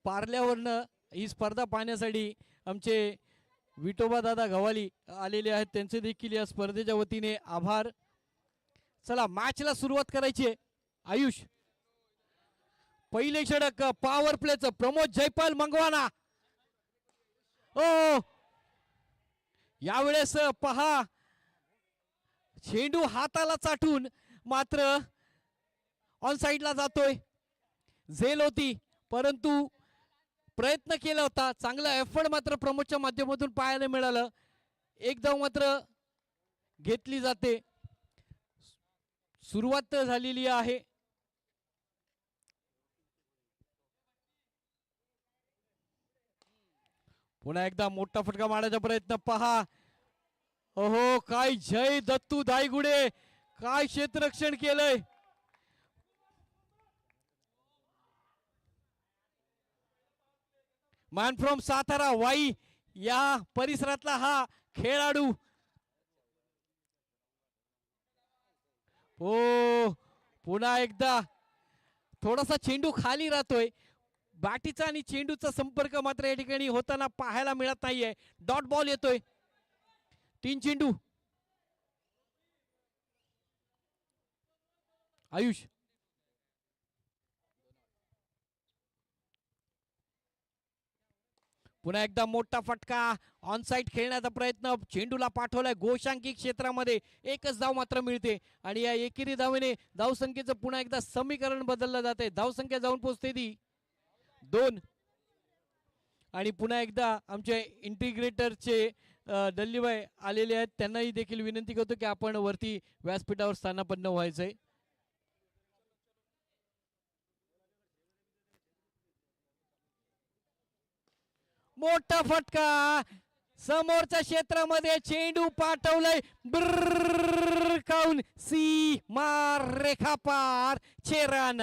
पार्ल्यावरनं ही स्पर्धा पाहण्यासाठी आमचे विठोबा दादा गवाली आलेले आहेत, त्यांचे देखील या स्पर्धेच्या वतीने आभार. चला मॅचला सुरुवात करायची आहे. आयुष पहिले षटक पॉवर प्लेचं प्रमोद जयपाल मंगवाना. ओ यावेळेस पहा चेंडू हाताला चाटून मात्र ऑन साइडला जातोय. झेल होती परंतु प्रयत्न केला होता, चांगला एफर्ट मात्र प्रमोदच्या माध्यमातून पाहायला मिळालं. एक धाव मात्र घेतली जाते. सुरुवात झालेली आहे. पुन्हा एकदा मोठा फटका मारण्याचा प्रयत्न पहा. ओहो काय जय दत्तू दायगुडे, काय क्षेत्ररक्षण केलंय. मॅन फ्रॉम सातारा वाई या परिसरातला हा खेळाडू. हो पुन्हा एकदा थोडासा चेंडू खाली राहतोय. बॅटीचा आणि चेंडूचा संपर्क मात्र या ठिकाणी होताना पाहायला मिळत नाहीये. डॉट बॉल येतोय. 3 चेंडू. आयुष पुन्हा एकदा मोठा फटका. ऑन साइड खेळण्याचा प्रयत्न, चेंडूला पाठवलाय गोशांकी क्षेत्रामध्ये. एकच धाव मात्र मिळते आणि या एकेरी धावेने धावसंख्येचं पुन्हा एकदा समीकरण बदललं जाते. धावसंख्या जाऊन पोहोचते ती 2. आणि पुन्हा एकदा आमचे इंटिग्रेटरचे डल्लीबाई आलेले आहेत, त्यांनाही देखील विनंती करतो की आपण वरती व्यासपीठावर स्थानापन्न व्हायचंय. मोठा फटका समोरच्या क्षेत्रामध्ये, चेंडू पाठवलंय काऊन सी मार रेखा पार 6 रन.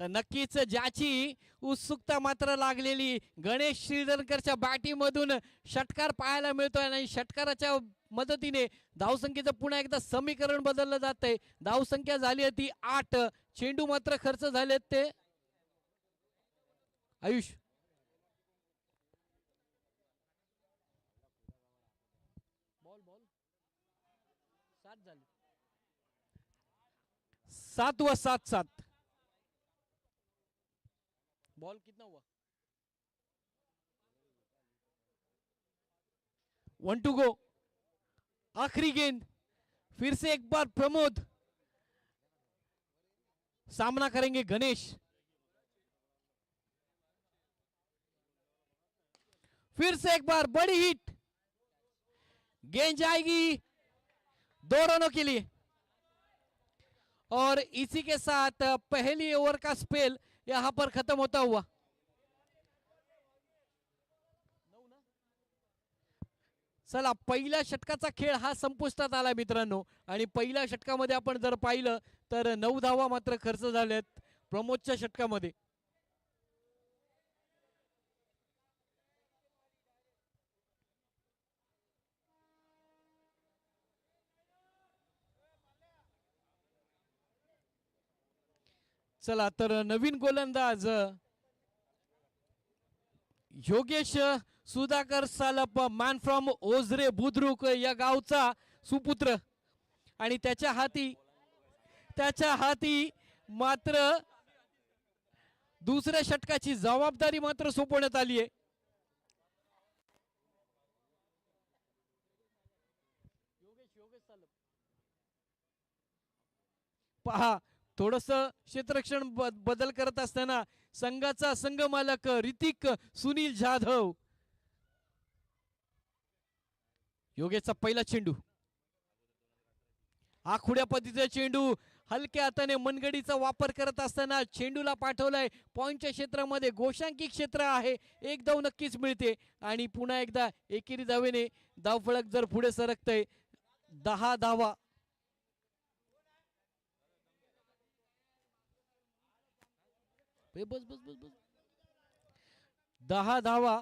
तर नक्कीच ज्याची उत्सुकता मात्र लागलेली गणेश श्रीधरकरच्या बॅटीमधून षटकार पाहायला मिळतोय आणि षटकाराच्या मदतीने धावसंख्येचं पुन्हा एकदा समीकरण बदललं जातंय. धावसंख्या झाली होती 8, चेंडू मात्र खर्च झालेत ते. आयुष बॉल 7 झाले. 7 व 7 बॉल कितना हुआ? 1 टू गो. आखिरी गेंद. फिर से एक बार प्रमोद, सामना करेंगे गणेश. फिर से एक बार बड़ी हिट. गेंद जाएगी 2 रनों के लिए और इसी के साथ पहली ओवर का स्पेल यहां पर खत्म होता हुआ. चला पहिल्या षटकाचा खेळ हा संपुष्टात आला मित्रांनो. आणि पहिल्या षटकामध्ये आपण जर पाहिलं तर 9 धावा मात्र खर्च झाल्यात प्रमोदच्या षटकामध्ये. चला तर नवीन गोलंदाज योगेश सुधाकर सालप, मॅन फ्रॉम ओझरे बुद्रुक या गावचा सुपुत्र. आणि त्याच्या हाती मात्र दुसऱ्या षटकाची जबाबदारी मात्र सोपवण्यात आली आहे. पहा थोडस क्षेत्ररक्षण बदल करत असताना संघाचा संघ मालक ऋतिक सुनील जाधव. योगेशचा पहिला चेंडू. आखुड्या पद्धतीचा चेंडू हलक्या हाताने मनगडीचा वापर करत असताना चेंडूला पाठवलाय पॉइंटच्या क्षेत्रामध्ये. गोशांकी क्षेत्र आहे. एक धाव नक्कीच मिळते आणि पुन्हा एकदा एकेरी धावेने धावफलक जर पुढे सरकतय. 10 धावा. बस 10 धावा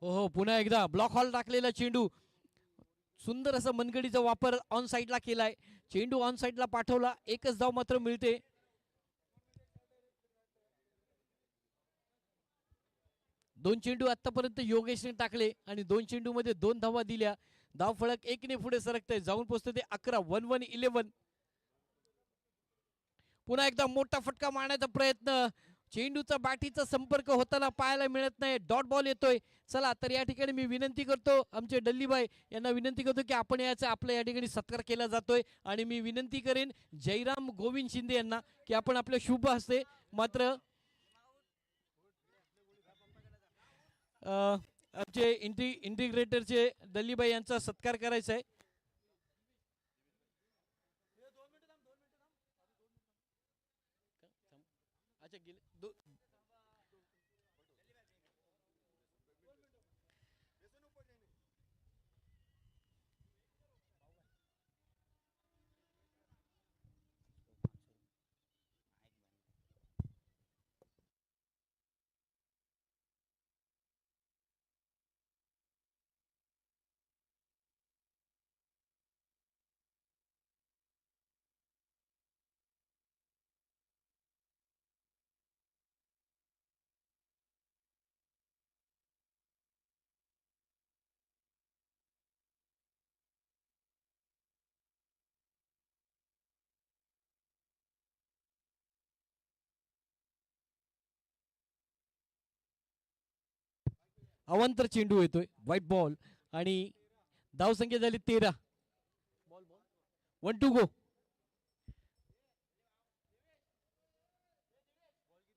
हो हो, पुन्हा एकदा ब्लॉक हॉल टाकलेला चेंडू, सुंदर असं मनगडीचा वापर ऑन साईडला केलाय. चेंडू ऑन साईडला पाठवला, एकच धाव मात्र मिळते. दोन चेंडू आतापर्यंत योगेशने टाकले आणि दोन चेंडू मध्ये दोन धावा दिल्या. धाव फळक एकने पुढे सरकते, जाऊन पोहोचते ते 11. 1-1-11. पुन्हा एकदा मोठा फटका मारण्याचा प्रयत्न, चेंडूचा बॅटीचा संपर्क होताना पाहायला मिळत नाही. डॉट बॉल येतोय. चला तर या ठिकाणी मी विनंती करतो आमचे डल्लीबाई यांना, विनंती करतो की आपण याचा आपल्या या ठिकाणी सत्कार केला जातोय. आणि मी विनंती करेन जयराम गोविंद शिंदे यांना की आपण आपल्या शुभ हस्ते मात्र आमचे इंटिग्रेटरचे दल्लीबाई यांचा सत्कार करायचा आहे. अच्छा गेले अवांतर चेंडू येतोय, व्हाईट बॉल. आणि धावसंख्या झाली 13. 1-2 गो.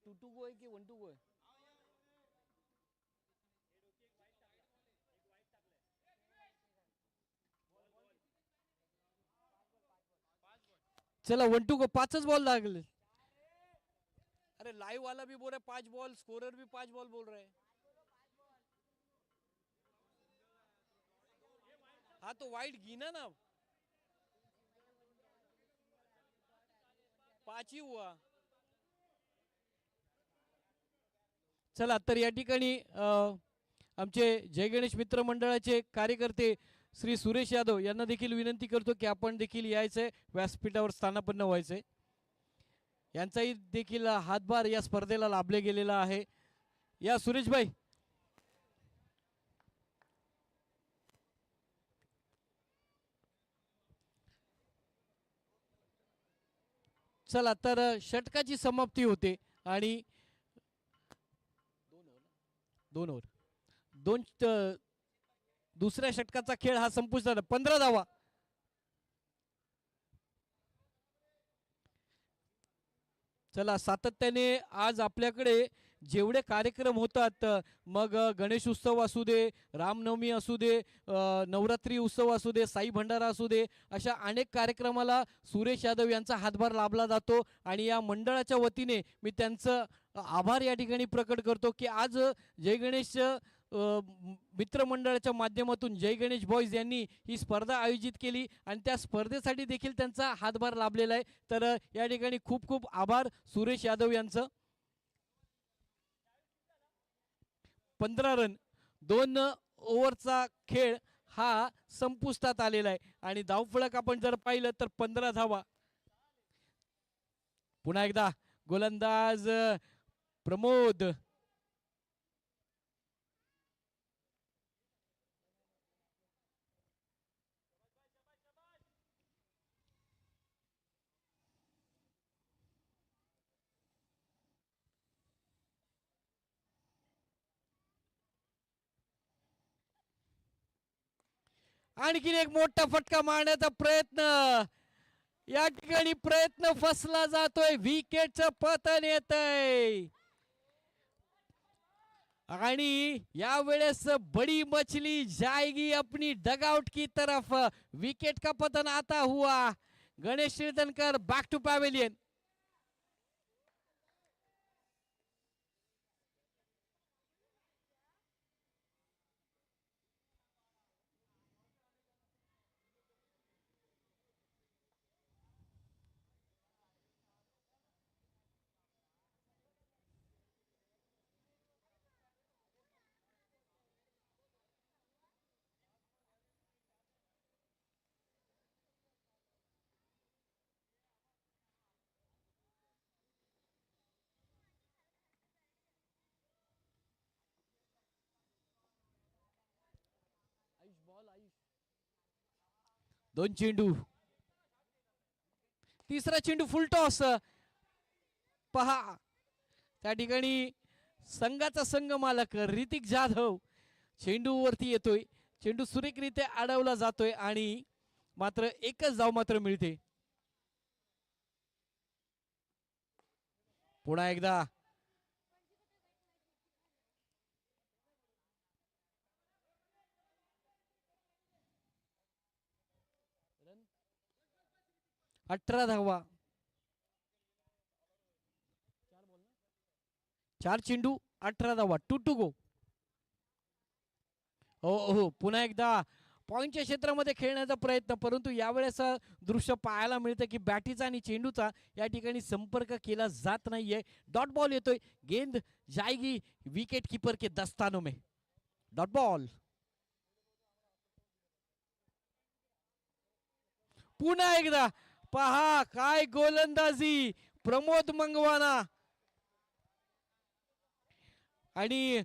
2-2 गो आहे की 1-2 गो आहे? चला 1-2 गो, 5च बॉल लागले. अरे लाइव वाला भी बोल रहा है 5 बॉल, स्कोरर भी 5 बॉल बोल रहा है. हाँ तो वाइड गिना ना, 5 ही हुआ. चला तर या ठिकाणी आमचे जय गणेश मित्र मंडळाचे कार्यकर्ते श्री सुरेश यादव यांना देखील विनंती करतो की आपण देखील यायचंय, व्यासपीठावर स्थानापन्न व्हायचंय. यांचाही देखील हातभार या स्पर्धेला लाभले गेलेला आहे. या सुरेशभाई. चला तर षटकाची समाप्ती होते आणि 2 ओव्हर दोन दुसऱ्या षटकाचा खेळ हा संपुष्टात. 15 धावा. चला सातत्याने आज आपल्याकडे जेवढे कार्यक्रम होतात, मग गणेश उत्सव असू दे, रामनवमी असू दे, नवरात्री उत्सव असू दे, साई भंडारा असू दे, अशा अनेक कार्यक्रमाला सुरेश यादव यांचा हातभार लाभला जातो. आणि या मंडळाच्या वतीने मी त्यांचं आभार या ठिकाणी प्रकट करतो की आज जय गणेश मित्रमंडळाच्या माध्यमातून जय गणेश बॉईज यांनी ही स्पर्धा आयोजित केली आणि त्या स्पर्धेसाठी देखील त्यांचा हातभार लाभलेला आहे. तर या ठिकाणी खूप खूप आभार सुरेश यादव यांचं. 15 रन, 2 ओव्हरचा खेळ हा संपुष्टात आलेला आहे आणि धावफलक आपण जर पाहिलं तर 15 धावा. पुन्हा एकदा गोलंदाज प्रमोद. आणखीन एक मोठा फटका मारण्याचा प्रयत्न, या ठिकाणी प्रयत्न फसला जातोय, विकेटचं पतन येतंय आणि यावेळेस बड़ी मछली जाएगी अपनी डगआउट की तरफ. विकेट का पतन आता हुआ. Ganesh Shirtankar back to pavilion. 2 चेंडू, तिसरा चेंडू फुल टॉस. पहा त्या ठिकाणी संघाचा संघ मालक ऋतिक जाधव चेंडू वरती येतोय. चेंडू सुरेखरित्या अडवला जातोय आणि मात्र एकच धाव मात्र मिळते. पुन्हा एकदा अठरा धावा, 4 चेंडू 18 धावा, 2 टू गो. हो हो, पुन्हा एकदा पॉइंटच्या क्षेत्रामध्ये खेळण्याचा प्रयत्न, परंतु यावेळेस दृश्य पाहायला मिळतं की बॅटीचा आणि चेंडूचा या ठिकाणी संपर्क केला जात नाहीये. डॉट बॉल येतोय. गेंद जाएगी विकेट कीपर के दस्तानों में. Dot ball. पुन्हा एकदा पहा काय गोलंदाजी प्रमोद मंगवाना. आणि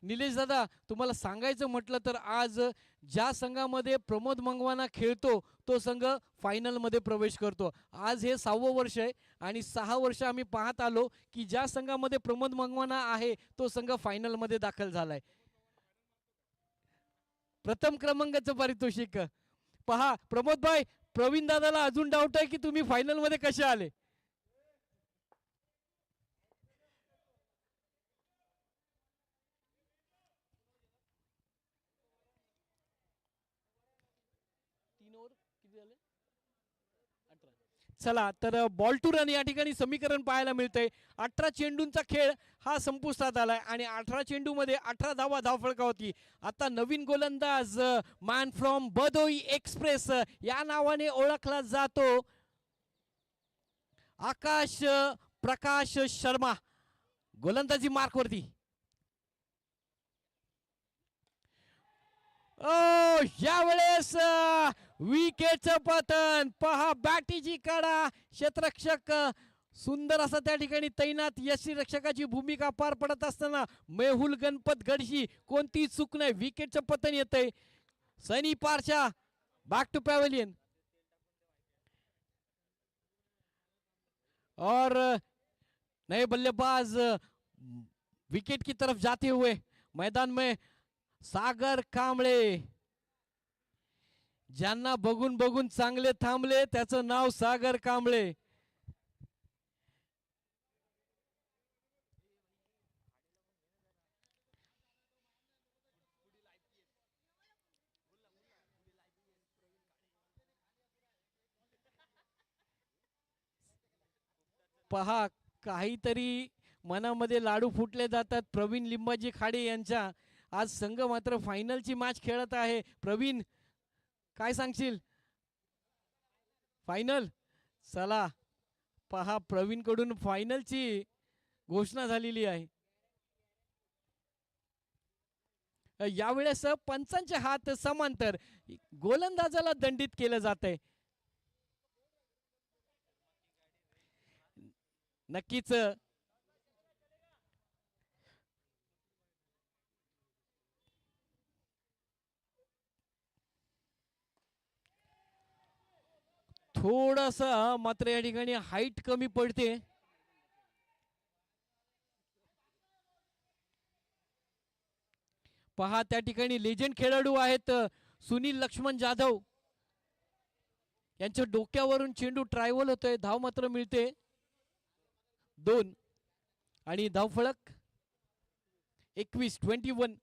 निलेश दादा, तुम्हाला सांगायचं म्हटलं तर आज ज्या संघामध्ये प्रमोद मंगवाना खेळतो तो संघ फायनल मध्ये प्रवेश करतो. आज हे 6वं वर्ष आहे आणि 6 वर्ष आम्ही पाहत आलो की ज्या संघामध्ये प्रमोद मंगवाना आहे तो संघ फायनल मध्ये दाखल झालाय. प्रथम क्रमांकाचं पारितोषिक. पहा प्रमोद भाई, प्रवीण दादाला अजून डाऊट आहे की तुम्ही फायनल मध्ये कसे आले. चला तर बॉल टू रन या ठिकाणी समीकरण पाहायला मिळतंय. 18 चेंडूंचा खेळ हा संपुष्टात आलाय आणि 18 चेंडू मध्ये 18 धावा धावफलका होती. आता नवीन गोलंदाज मॅन फ्रॉम बदोई एक्सप्रेस या नावाने ओळखला जातो आकाश प्रकाश शर्मा गोलंदाजी मार्क वरती. यावेळेस विकेटचं पतन. पहा बॅटीची कडा, क्षेत्ररक्षक सुंदर असा त्या ठिकाणी तैनात यष्टीरक्षकाची भूमिका पार पडत असताना मेहुल गणपत गडशी कोणती चूक नाही. विकेटचं पतन येतंय. सनी पारच्या बैक टू पैवेलियन और नए बल्लेबाज विकेट की तरफ जाते हुए मैदान में सागर कांबळे. ज्यांना बघून बघून चांगले थांबले त्याचं नाव सागर कांबळे. पहा काहीतरी मनामध्ये लाडू फुटले जातात प्रवीण लिंबाजी खाडे यांच्या. आज संघ मात्र फायनलची मॅच खेळत आहे. प्रवीण, काय सांगशील. फायनल. चला पहा प्रवीण कडून फायनलची घोषणा झालेली आहे. यावेळेस पंचांचे हात समांतर, गोलंदाजाला दंडित केलं जात आहे. नक्कीच थोडासा मात्र या ठिकाणी हाईट कमी पडते. पहा त्या ठिकाणी लेजेंड खेळाडू आहेत सुनील लक्ष्मण जाधव. यांच्या डोक्यावरून चेंडू ट्रायव्हल होतोय. धाव मात्र मिळते 2 आणि धाव फलक 21.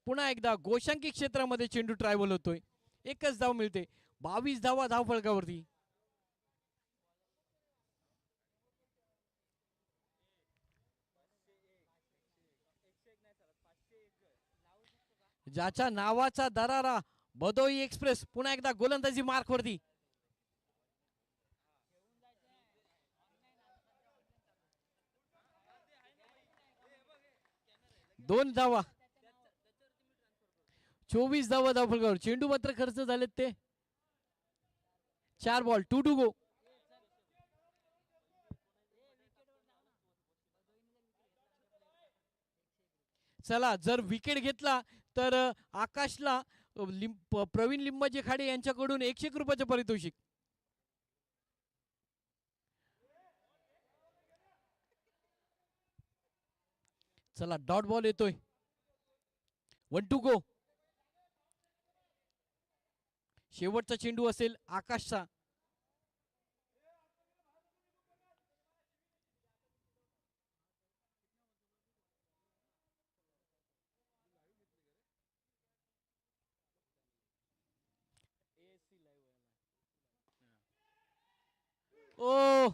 पुन्हा एकदा गोशांकी क्षेत्रामध्ये चेंडू ट्रायव्हल होतोय. एकच धाव मिळते. 22 धावा धाव फलकावरती. ज्याच्या नावाचा दरारा बदोई एक्सप्रेस. पुन्हा एकदा गोलंदाजी मार्क वरती. दोन धावा, 24 धावा धावफलकावर. चेंडू मात्र खर्च झालेत ते 4 बॉल 2 टू गो. चला जर विकेट घेतला तर आकाशला प्रवीण लिंबाचे खाडे यांच्याकडून 101 रुपयाचे पारितोषिक. चला डॉट बॉल येतोय. 1 टू गो. शेवटचा चेंडू असेल आकाशचा. ओ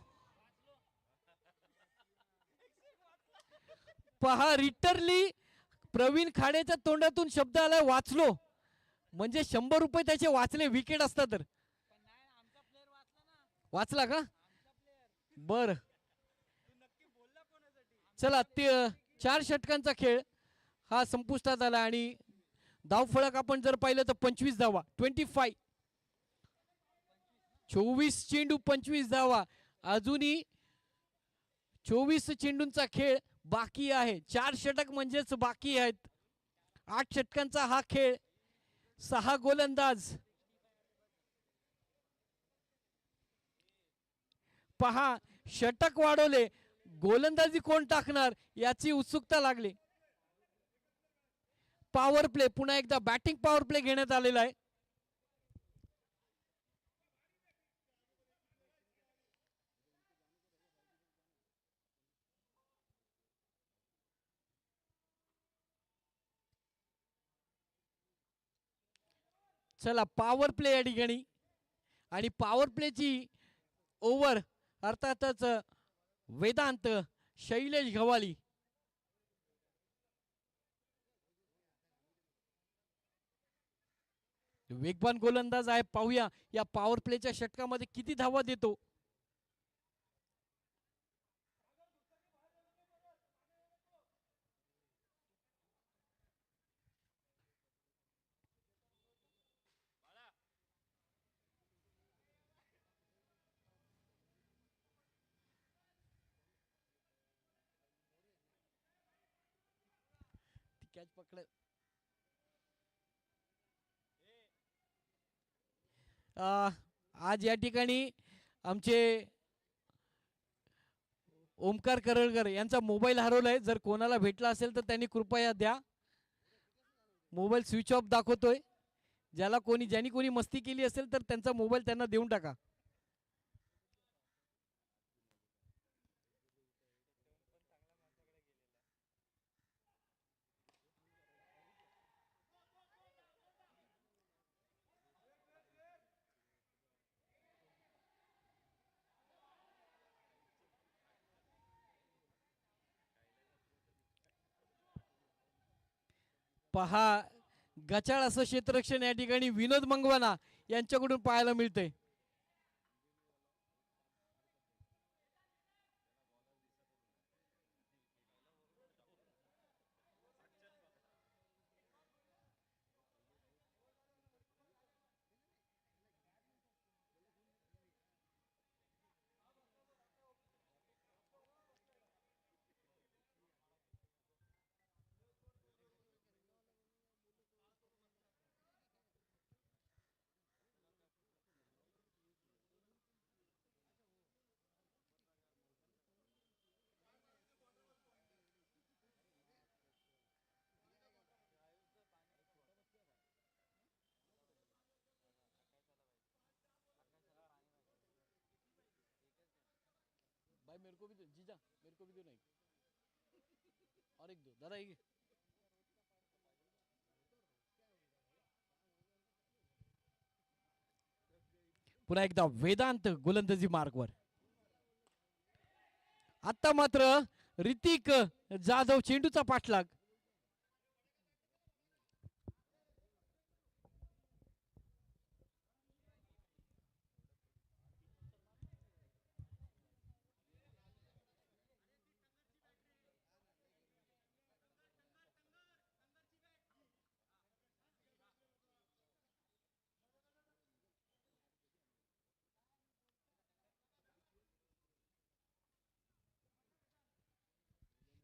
पहा रिटरली प्रवीण खाडेच्या तोंडातून शब्द आलाय वाचलो. म्हणजे 100 रुपये त्याचे वाचले विकेट असता तर. वाचला का? बर. चला ते 4 षटकांचा खेळ हा संपुष्टात आला आणि धाव फळक आपण जर पाहिलं तर 25 धावा. 25. 24 चेंडू 25 धावा. अजूनही 24 चेंडूंचा खेळ बाकी आहे. 4 षटक म्हणजेच बाकी आहेत. 8 षटकांचा हा खेळ. 6 गोलंदाज. पहा षटक वाढवले. गोलंदाजी कोण टाकणार याची उत्सुकता लागली. पॉवर प्ले पुन्हा एकदा बॅटिंग पॉवर प्ले घेण्यात आलेला आहे. चला पॉवर प्ले या ठिकाणी आणि पॉवर प्लेची ओव्हर अर्थातच वेदांत शैलेश गव्हाली. वेगवान गोलंदाज आहे. पाहूया या पॉवर प्लेच्या षटकामध्ये किती धावा देतो. कॅच पकड. आज या ठिकाणी आमचे ओमकार करळकर यांचा मोबाईल हरवलाय. जर कोणाला भेटला असेल तर त्यांनी कृपया द्या. मोबाईल स्विच ऑफ दाखवतोय. ज्यांनी कोणी मस्ती केली असेल तर त्यांचा मोबाईल त्यांना देऊन टाका. पहा गचाळ असं क्षेत्ररक्षण या ठिकाणी विनोद मंगवाना यांच्याकडून पाहायला मिळतंय. भाई मेरे को भी दो जीजा, मेरे को भी दो नहीं और एक दो दादा एक. पुन्हा एकदा वेदांत गोलंदाजी मार्गवर. आता मात्र ऋतिक जाधव चेंडूचा पाठलाग.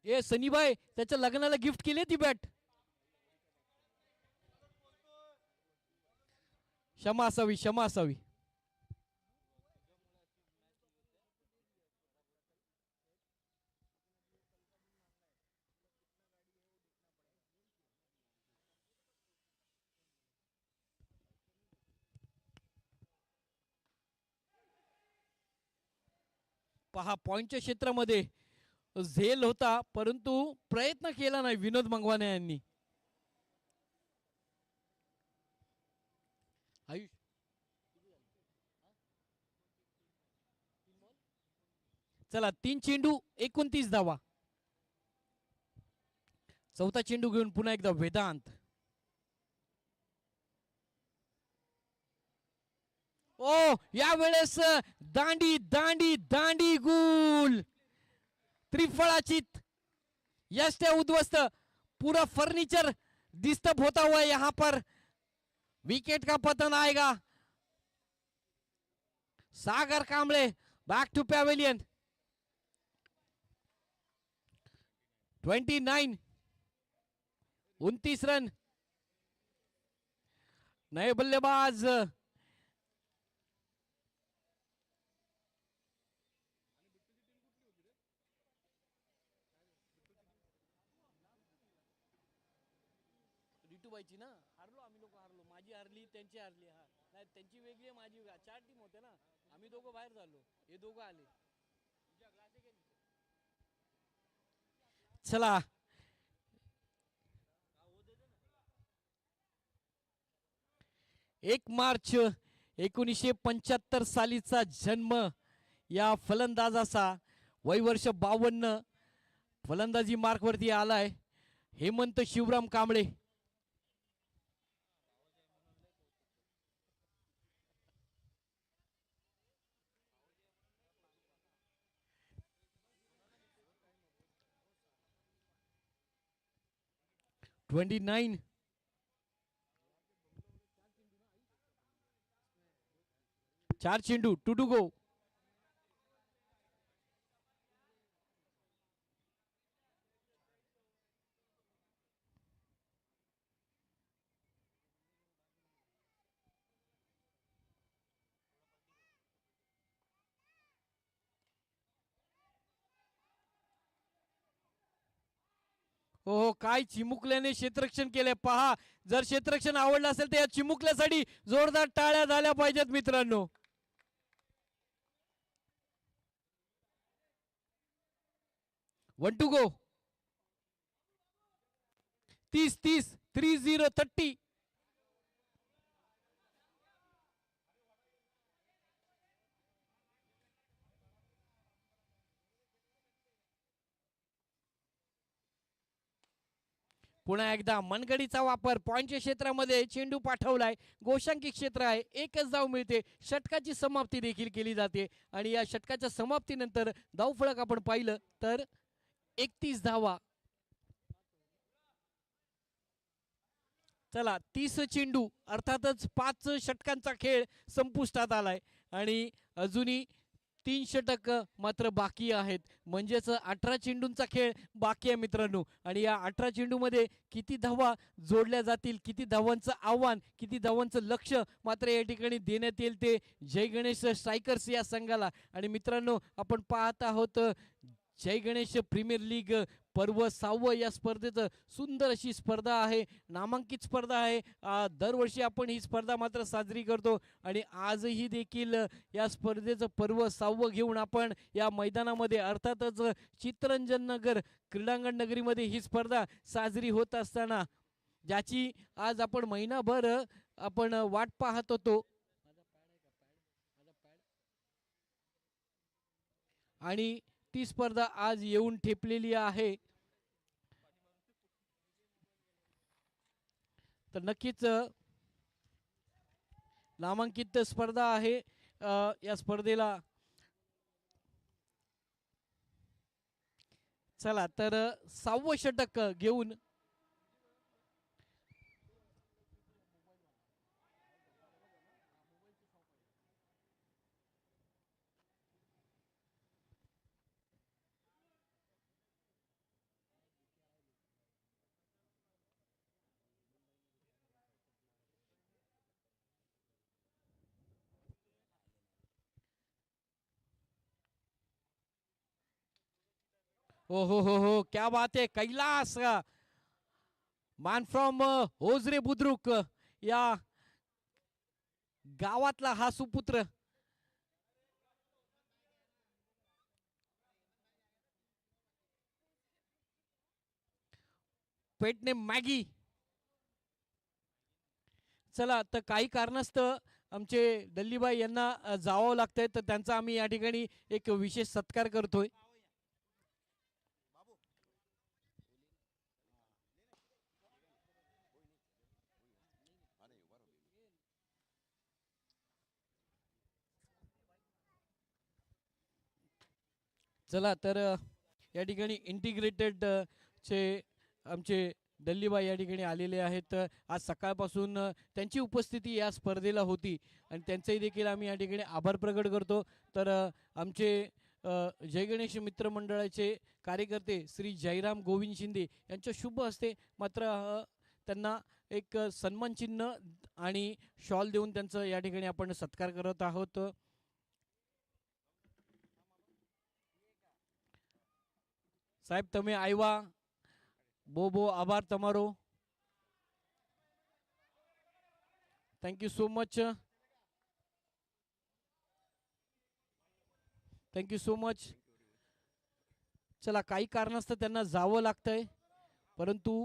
ए सनीबाई त्याच्या लग्नाला गिफ्ट केली ती बॅट. क्षमा असावी, क्षमा असावी. पहा पॉइंटच्या क्षेत्रामध्ये झेल होता, परंतु प्रयत्न केला नाही विनोद मंगवाने यांनी. आयुष चला 3 चेंडू 29 धावा. चौथा चेंडू घेऊन पुन्हा एकदा वेदांत. ओ यावेळेस दांडी दांडी दांडी गुल त्रिफळाची यष्ट उद्ध्वस्त. पूरा फर्नीचर डिस्टर्ब होता हुआ है यहाँ पर. विकेट का पतन आएगा. Sagar Kamble back to pavilion. 29 29 run. नए बल्लेबाज रिटूबाईची ना. हारलो आम्ही लोक, हारलो. माझी हारली, त्यांची हारली. हा नाही, त्यांची वेगळी आहे, माझी वेगळी. 4 टीम होते ना, आम्ही दोघं बाहेर झालो, हे दोघं आले. चला 1 मार्च 1975 सालीचा जन्म या फलंदाजाचा. वय वर्ष 52. फलंदाजी मार्क वरती आलाय हेमंत शिवराम कांबळे. ट्वेंटी 4 चेंडू 2 टू गो. हो काय चिमुकल्याने क्षेत्ररक्षण केले पहा. जर क्षेत्ररक्षण आवडलं असेल तर या चिमुकल्यासाठी जोरदार टाळ्या झाल्या पाहिजेत मित्रांनो. 1 टू गो. 30 30. पुन्हा एकदा मनगडीचा वापर. पॉइंटच्या क्षेत्रामध्ये चेंडू पाठवलाय. गोशांकी क्षेत्र आहे, एकच धाव मिळते. षटकाची समाप्ती देखील केली जाते आणि या षटकाच्या समाप्तीनंतर धावफलक आपण पाहिलं तर 31 धावा. चला 30 चेंडू अर्थातच 5 षटकांचा खेळ संपुष्टात आलाय आणि अजूनही 3 षटक मात्र बाकी आहेत. म्हणजेच 18 चेंडूंचा खेळ बाकी आहे मित्रांनो. आणि या 18 चेंडू मध्ये किती धावा जोडल्या जातील, किती धावांचं आव्हान, किती धावांचं लक्ष मात्र या ठिकाणी देण्यात येईल ते जय गणेश स्ट्रायकर्स या संघाला. आणि मित्रांनो आपण पाहत आहोत जय गणेश प्रीमियर लीग पर्व 6 या स्पर्धेचं सुंदर अशी स्पर्धा आहे, नामांकित स्पर्धा आहे. दरवर्षी आपण ही स्पर्धा मात्र साजरी करतो आणि आजही देखील या स्पर्धेचं पर्व 6 घेऊन आपण या मैदानामध्ये अर्थातच चित्तरंजन नगर क्रीडांगण नगरीमध्ये ही स्पर्धा साजरी होत असताना ज्याची आज आपण महिनाभर आपण वाट पाहत होतो आणि ती स्पर्धा आज येऊन ठेपलेली आहे. तर नक्कीच नामांकित स्पर्धा आहे. या स्पर्धेला चला तर 6वं षटक घेऊन ओ हो, क्या बात आहे कैलास, मान फ्रॉम होजरे बुद्रुक, या गावातला हा सुपुत्र. पेटने मॅगी. चला तर काही कारणास्तव आमचे डल्लीबाई यांना जावं लागतंय, तर त्यांचा आम्ही या ठिकाणी एक विशेष सत्कार करतोय. चला तर या ठिकाणी इंटिग्रेटेड चे आमचे डल्लीबाई या ठिकाणी आलेले आहेत. आज सकाळपासून त्यांची उपस्थिती या स्पर्धेला होती आणि त्यांचंही देखील आम्ही या ठिकाणी आभार प्रकट करतो. तर आमचे जय गणेश मित्रमंडळाचे कार्यकर्ते श्री जयराम गोविंद शिंदे यांच्या शुभ हस्ते मात्र त्यांना एक सन्मान चिन्ह आणि शॉल देऊन त्यांचं या ठिकाणी आपण सत्कार करत आहोत. साहेब તમે આવ્યા, બહુ બહુ આભાર તમારો. Thank you so much. Thank you so much. चला काही कारणास्तव त्यांना जावं लागतंय, परंतु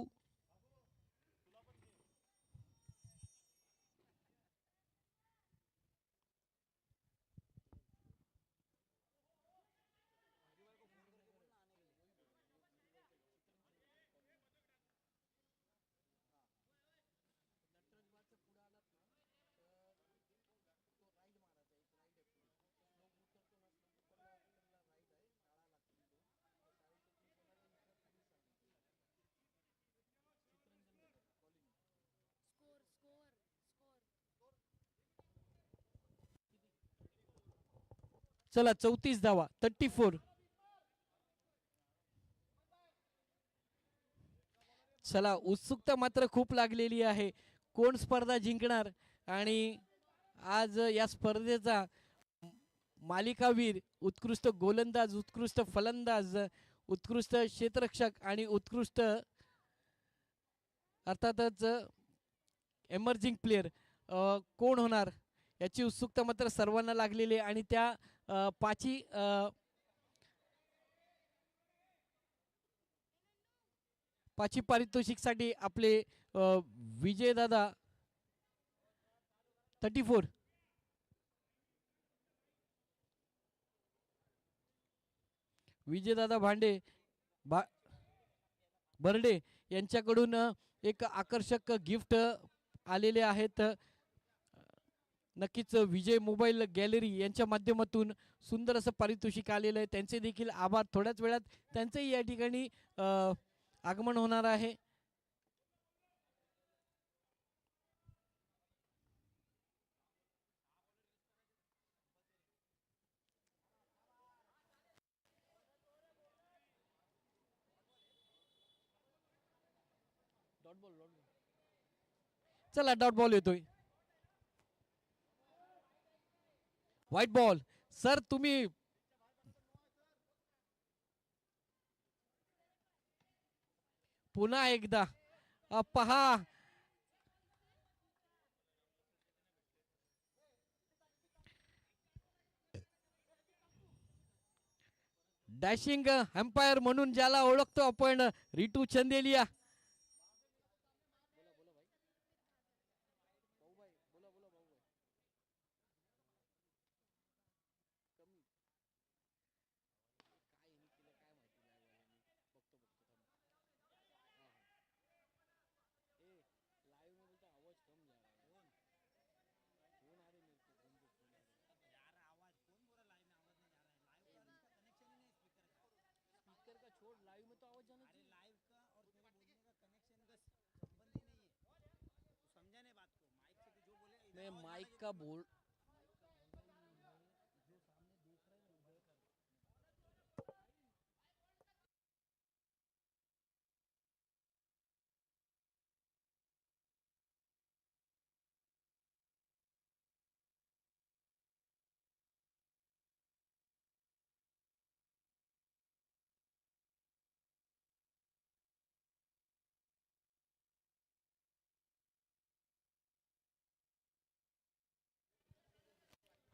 चला 34 धावा, 34. चला उत्सुकता मात्र खूप लागलेली आहे, कोण स्पर्धा जिंकणार आणि आज या स्पर्धेचा मालिकावीर, उत्कृष्ट गोलंदाज, उत्कृष्ट फलंदाज, उत्कृष्ट क्षेत्ररक्षक आणि उत्कृष्ट अर्थातच एमर्जिंग प्लेयर कोण होणार याची उत्सुकता मात्र सर्वांना लागलेली आहे. आणि त्या पाची पाची पारितोषिकसाठी आपले विजयदादा 34 विजयदादा भांडे बा बर्डे यांच्याकडून एक आकर्षक गिफ्ट आलेले आहेत. नक्कीच विजय मोबाईल गॅलरी यांच्या माध्यमातून सुंदर असं पारितोषिक आलेलं आहे, त्यांचे देखील आभार. थोड्याच वेळात त्यांचंही या ठिकाणी आगमन होणार आहे. चला डॉट बॉल येतोय, व्हाईट बॉल. सर तुम्ही पुन्हा एकदा पहा, डॅशिंग एम्पायर म्हणून ज्याला ओळखतो आपण, रिटू चंदेलिया. माइक का बोल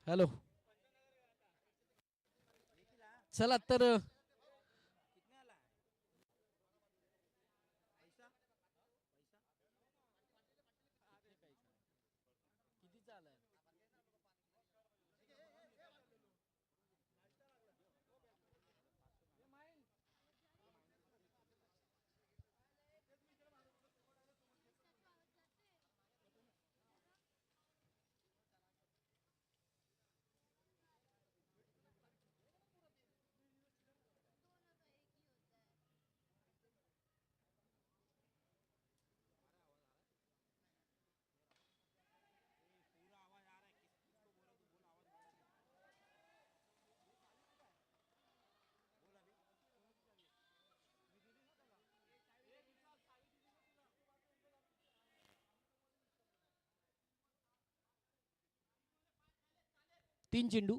हॅलो. चला तर तीन चेंडू.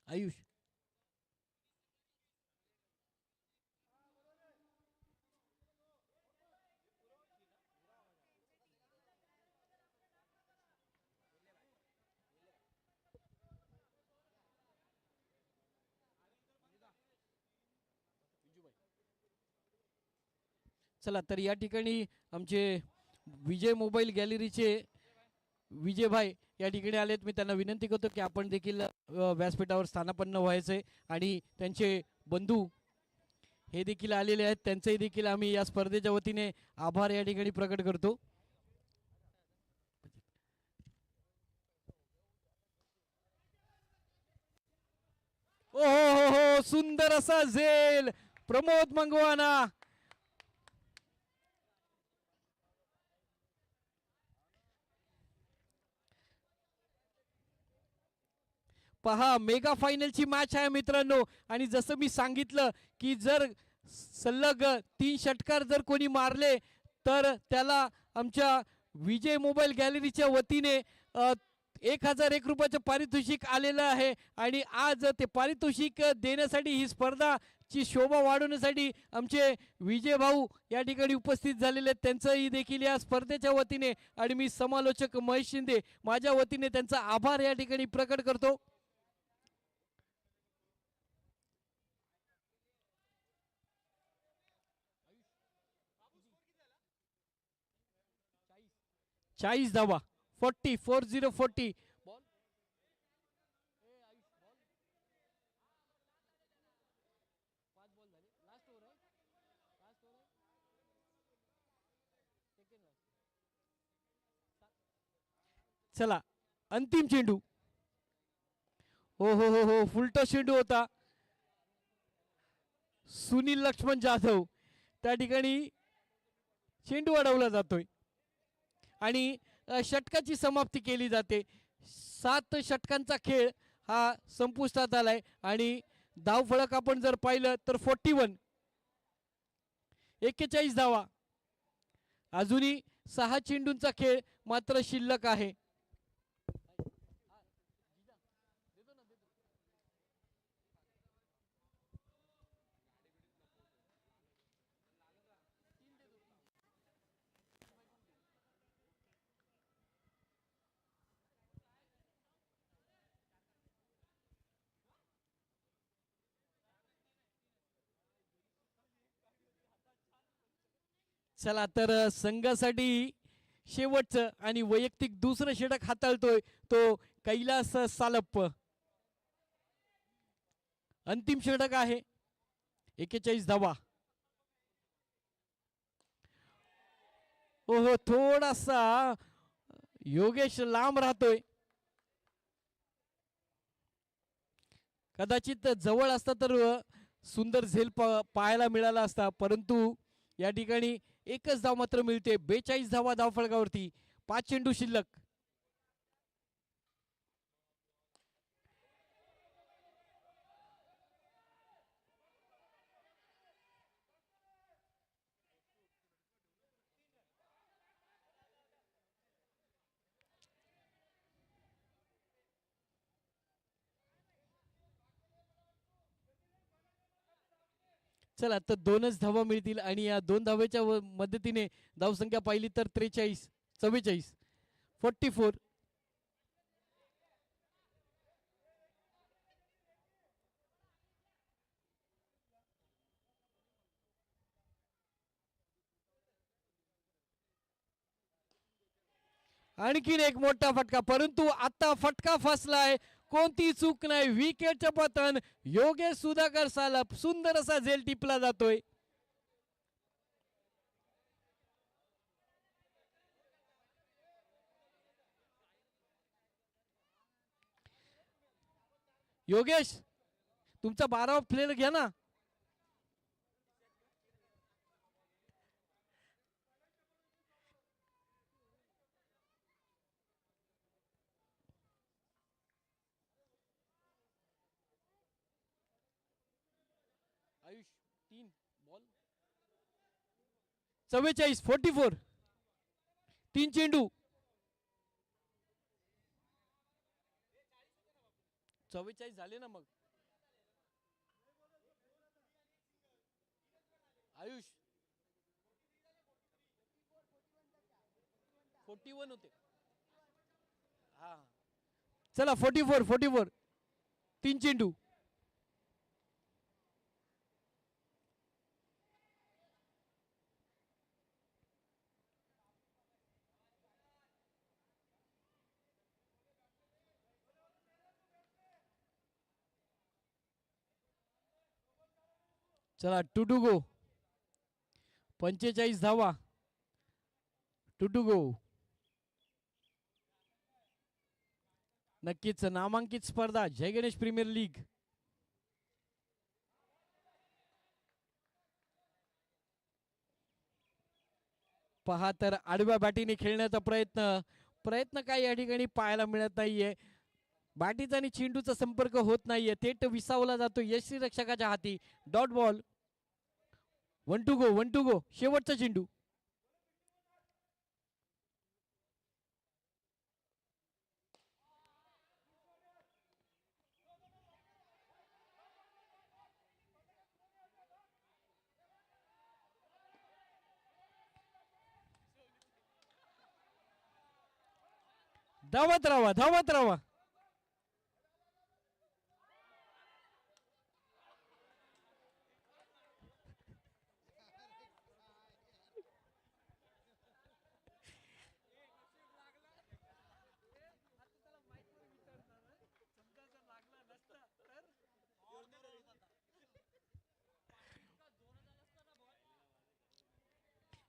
आयुष. चला तर या ठिकाणी आमचे विजय मोबाईल गॅलरीचे विजयभाई या ठिकाणी आलेत. मी त्यांना विनंती करतो की आपण देखील व्यासपीठावर स्थानापन्न व्हायचे आणि त्यांचे बंधू हे देखील आलेले आहेत. त्यांचेही देखील आम्ही या स्पर्धेच्या वतीने आभार या ठिकाणी प्रकट करतो. ओ हो हो, सुंदर असा झेल प्रमोद मंगवाना. पहा, मेगा फायनलची मॅच आहे मित्रांनो. आणि जसं मी सांगितलं की जर सलग 3 षटकार जर कोणी मारले तर त्याला आमच्या विजय मोबाईल गॅलरीच्या वतीने 1001 रुपयाचं पारितोषिक आलेलं आहे. आणि आज ते पारितोषिक देण्यासाठी, ही स्पर्धाची शोभा वाढवण्यासाठी आमचे विजय भाऊ या ठिकाणी उपस्थित झालेले आहेत. त्यांचंही देखील या स्पर्धेच्या वतीने आणि मी समालोचक महेश शिंदे माझ्या वतीने त्यांचा आभार या ठिकाणी प्रकट करतो. चाळीस धावा. 40 बॉल. चला अंतिम चेंडू. हो हो हो हो, फुलटा चेंडू होता. सुनील लक्ष्मण जाधव त्या ठिकाणी चेंडू अडवला जातोय आणि षटकाची समाप्ती केली जाते. 7 षटकांचा खेळ हा संपुष्टात आलाय आणि धावफलक आपण जर पाहिलं तर 41 धावा. अजूनही 6 चेंडूंचा खेळ मात्र शिल्लक आहे. चला तर संघासाठी शेवटचं आणि वैयक्तिक दुसरं षटक हाताळतोय तो कैलास सालप्प. अंतिम षटक आहे. 41 धावा. हो हो, थोडासा योगेश लांब राहतोय. कदाचित जवळ असता तर सुंदर झेल पाहायला मिळाला असता, परंतु या ठिकाणी एकच धाव मात्र मिळते. 42 धावा धावफलकावरती, 5 चेंडू शिल्लक. चला तर 2च धावा मिळतील आणि या 2 धावेच्या मदतीने धावसंख्या पाहिली तर 44 44 44. आणखीन एक मोठा फटका, परंतु आता फटका फसलाय, कोणती चूक नाही, विकेटचं पतन. योगेश सुधाकर सालप, सुंदर असा झेल टिपला जातोय. योगेश, तुमचा 12वा प्लेयर घ्या ना. आयुष 3 बॉल 44 44 3 चेंडू 44 झाले ना. मग आयुष 41 होते. हा चला 44 44 3 चेंडू. चला टू टू गो. 45 धावा. Two to go. नक्कीच नामांकित स्पर्धा जय गणेश प्रीमियर लीग. पहा तर आडव्या बॅटीने खेळण्याचा प्रयत्न काय या ठिकाणी पाहायला मिळत नाहीये. बॅटीचा आणि चेंडूचा संपर्क होत नाहीये, थेट विसावला जातो यशस्वी रक्षकाच्या हाती. Dot ball. 1 to go 1 to go. शेवटचा चेंडू. धावत राहा धावत राहा.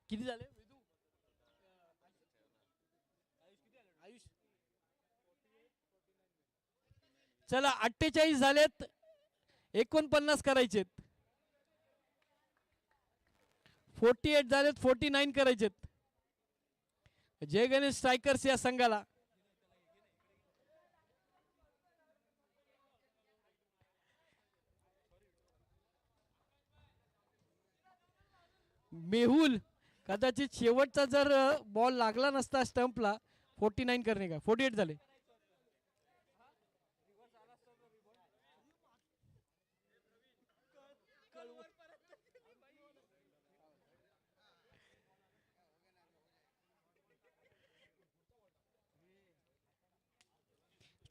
किती झाले आयुष? चला 48 झालेत, 49 करायचेत. 48 झालेत, 49 करायचेत जय गणेश स्ट्रायकर्स या संघाला. मेहुल कदाचित शेवटचा जर बॉल लागला नसता स्टंपला 49 करणे का. 48 झाले.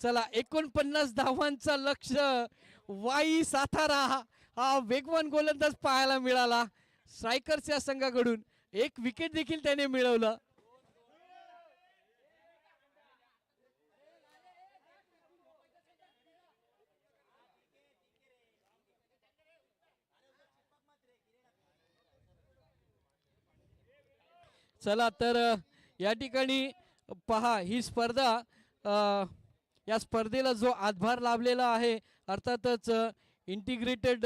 चला 49 धावांचा लक्ष. वाई सातारा हा वेगवान गोलंदाज पाहायला मिळाला स्ट्रायकर्स या संघाकडून. एक विकेट देखील त्याने मिळवलं. चला तर या ठिकाणी पहा ही स्पर्धा, या स्पर्धेला जो हातभार लाभलेला आहे अर्थातच इंटिग्रेटेड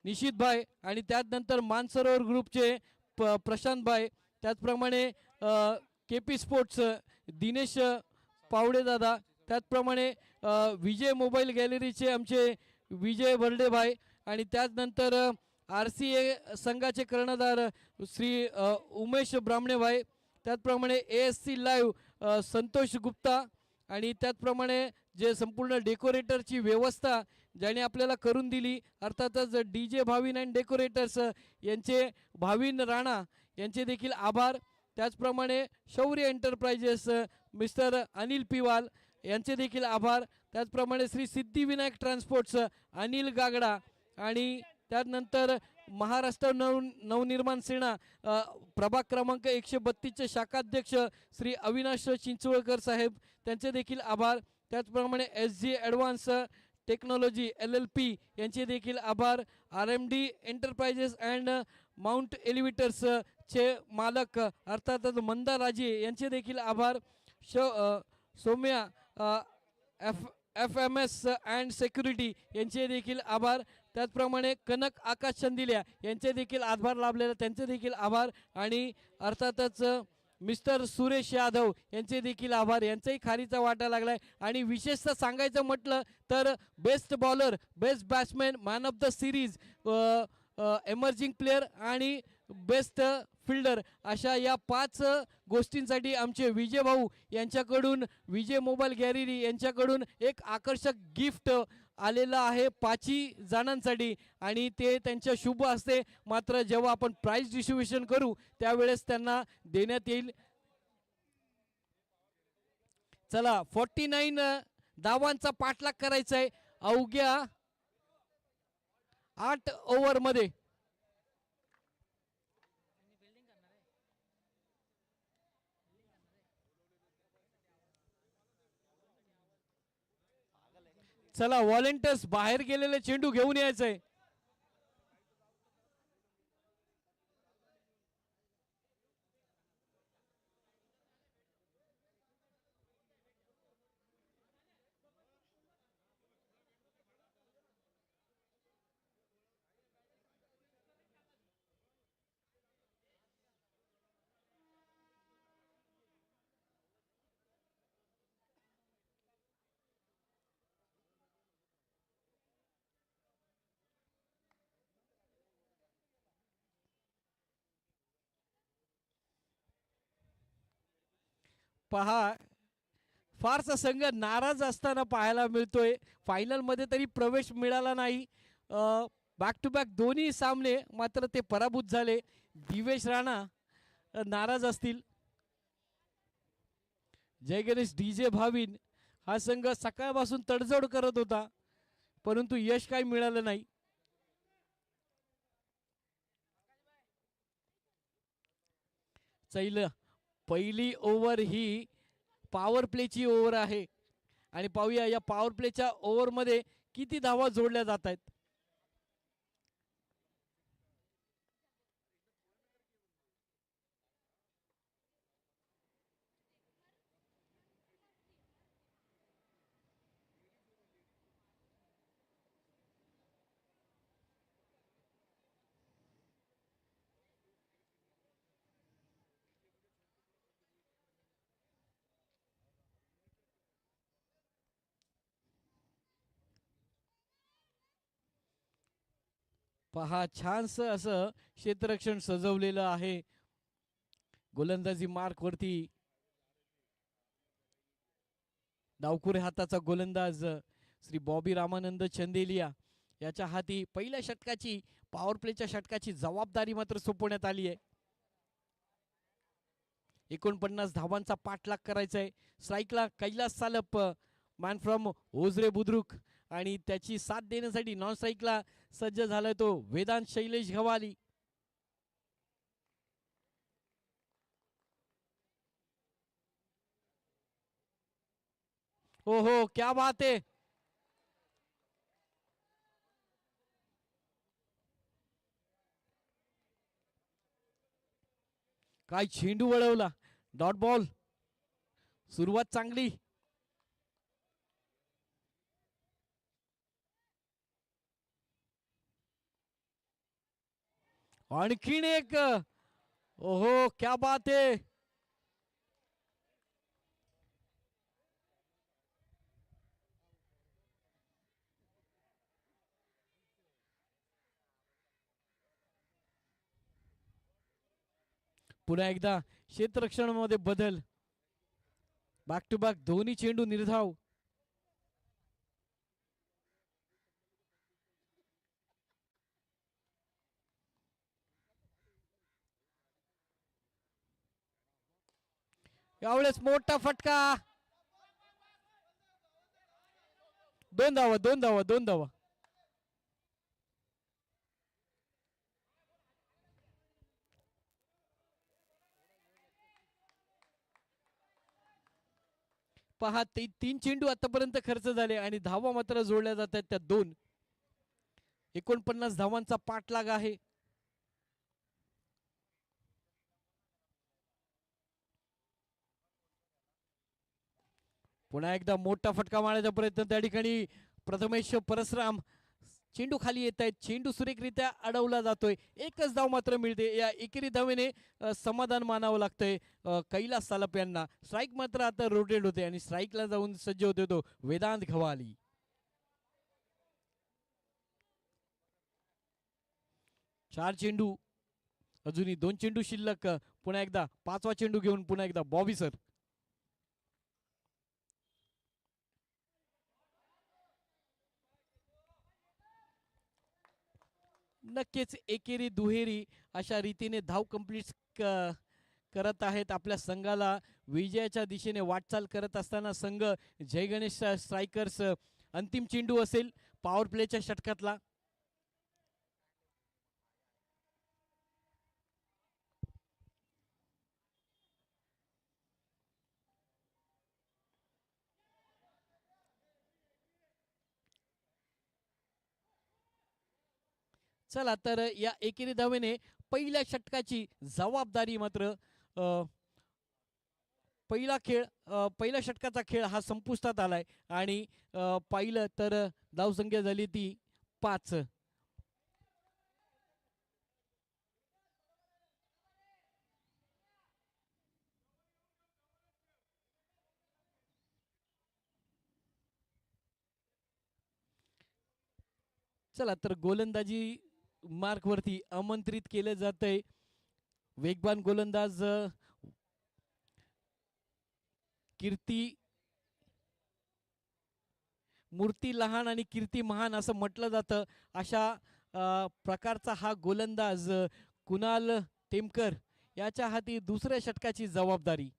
निशित भाई आणि त्यानंतर मानसरोवर ग्रुपचे प्रशांत भाई, त्याचप्रमाणे केपी स्पोर्ट्स दिनेश पावडे दादा, त्याचप्रमाणे विजय मोबाईल गॅलरीचे आमचे विजय बर्डे भाई आणि त्यानंतर RCA संघाचे कर्णधार श्री उमेश ब्राह्मणे भाई, त्याचप्रमाणे ASC लाईव्ह संतोष गुप्ता आणि त्याचप्रमाणे जे संपूर्ण डेकोरेटरची व्यवस्था ज्याने आपल्याला करून दिली अर्थातच DJ भाविन अँड डेकोरेटर्स यांचे भाविन राणा यांचे देखील आभार. त्याचप्रमाणे शौर्य एंटरप्राइजेस मिस्टर अनिल पिवाल यांचे देखील आभार. त्याचप्रमाणे श्री सिद्धिविनायक ट्रान्सपोर्ट्स अनिल गागडा आणि त्यानंतर महाराष्ट्र नवनिर्माण सेना प्रभाग क्रमांक 132चे शाखाध्यक्ष श्री अविनाश चिंचवळकर साहेब, त्यांचे देखील आभार. त्याचप्रमाणे SG ॲडव्हान्स टेक्नॉलॉजी LLP यांचे देखील आभार. RMD एंटरप्राइजेस अँड माउंट एलिव्हेटर्स चे मालक अर्थातच मंदाराजे यांचे देखील आभार. सौम्या FMS अँड सिक्युरिटी यांचे देखील आभार. त्याचप्रमाणे कनक आकाश चंदिल्या यांचे देखील आभार लाभलेले, त्यांचे देखील आभार. आणि अर्थातच मिस्टर सुरेश यादव यांचे देखील आभार, यांचाही खारीचा वाटा लागलाय. आणि विशेषतः सांगायचं म्हटलं तर best bowler, best batsman, man of the series, emerging player आणि बेस्ट फिल्डर अशा या 5 गोष्टींसाठी आमचे विजय भाऊ यांच्याकडून, विजय मोबाईल गॅलरी यांच्याकडून एक आकर्षक गिफ्ट आलेलं आहे 5 जणांसाठी. आणि ते त्यांच्या शुभ असते, मात्र जेव्हा आपण प्राइज डिस्ट्रीब्युशन करू त्यावेळेस त्यांना देण्यात येईल. चला 49 धावांचा पाठलाग करायचा आहे अवघ्या 8 ओव्हरमध्ये. चला व्हॉलेंटियर्स बाहेर गेलेले चेंडू घेऊन यायचंय. पहा फारसा संघ नाराज असताना पाहायला मिळतोय. फायनलमध्ये तरी प्रवेश मिळाला नाही. बॅक टू बॅक दोन्ही सामने मात्र ते पराभूत झाले. दिवेश राणा नाराज असतील. जय गणेश DJ भाविन हा संघ सकाळपासून तडजोड करत होता, परंतु यश काही मिळालं नाही. चैल पहिली ओव्हर ही पॉवर प्लेची ओव्हर आहे आणि पाहूया या पॉवर प्लेच्या ओव्हरमध्ये किती धावा जोडल्या जात आहेत. पहा छानस असं क्षेत्ररक्षण सजवलेलं आहे. गोलंदाजी मार्क वरती डावखुरे हाताचा गोलंदाज श्री बॉबी रामानंद चंदेलिया याच्या हाती पहिल्या षटकाची, पॉवर प्लेच्या षटकाची जबाबदारी मात्र सोपवण्यात आली आहे. 49 धावांचा पाठलाग करायचा आहे. स्ट्राईकला कैलास सालप, मॅन फ्रॉम ओझरे बुद्रुक, आणि त्याची साथ देण्यासाठी नॉन स्ट्राईकला सज्ज झालाय तो वेदांत शैलेश गवाली. हो हो, क्या बात आहे. काय चेंडू वळवला. Dot ball. सुरुवात चांगली. आणखीन एक. ओहो, क्या बात आहे. पुन्हा एकदा क्षेत्ररक्षणामध्ये बदल. बॅक टू बॅक दोन्ही चेंडू निर्धाव. यावेळेस मोठा फटका. 2 धावा, 2 धावा, 2 धावा. पहा ते 3 चेंडू आतापर्यंत खर्च झाले आणि धावा मात्र जोडल्या जात आहेत त्या 2. 49 धावांचा पाठलाग आहे. पुन्हा एकदा मोठा फटका मारण्याचा प्रयत्न त्या ठिकाणी प्रथमेश परसराम. चेंडू खाली येत आहेत, चेंडू सुरेखरित्या अडवला जातोय. एकच धाव मात्र मिळते. या एकेरी धावेने समाधान मानावं लागतंय कैलास सालप यांना. स्ट्राईक मात्र आता रोटेट होते आणि स्ट्राईकला जाऊन सज्ज होते तो वेदांत घवाली. 4 चेंडू, अजूनही 2 चेंडू शिल्लक. पुन्हा एकदा 5वा चेंडू घेऊन पुन्हा एकदा बॉबी सर. नक्कीच एकेरी दुहेरी अशा रीतीने धाव कंप्लीट करत आहेत. आपल्या संघाला विजयाच्या दिशेने वाटचाल करत असताना संघ जय गणेश स्ट्रायकर्स. अंतिम चेंडू असेल पॉवर प्लेच्या षटकातला. चला तर या एकेरी धावेने पहिल्या षटकाची जबाबदारी मात्र पहिल्या षटकाचा खेळ हा संपुष्टात आलाय आणि पाहिलं तर धावसंख्या झाली ती 5. चला तर गोलंदाजी मार्क वरती आमंत्रित केलं जातंय वेगवान गोलंदाज कीर्ती. मूर्ती लहान आणि कीर्ती महान असं म्हटलं जातं. अशा प्रकारचा हा गोलंदाज कुणाल टेमकर याच्या हाती दुसऱ्या षटकाची जबाबदारी.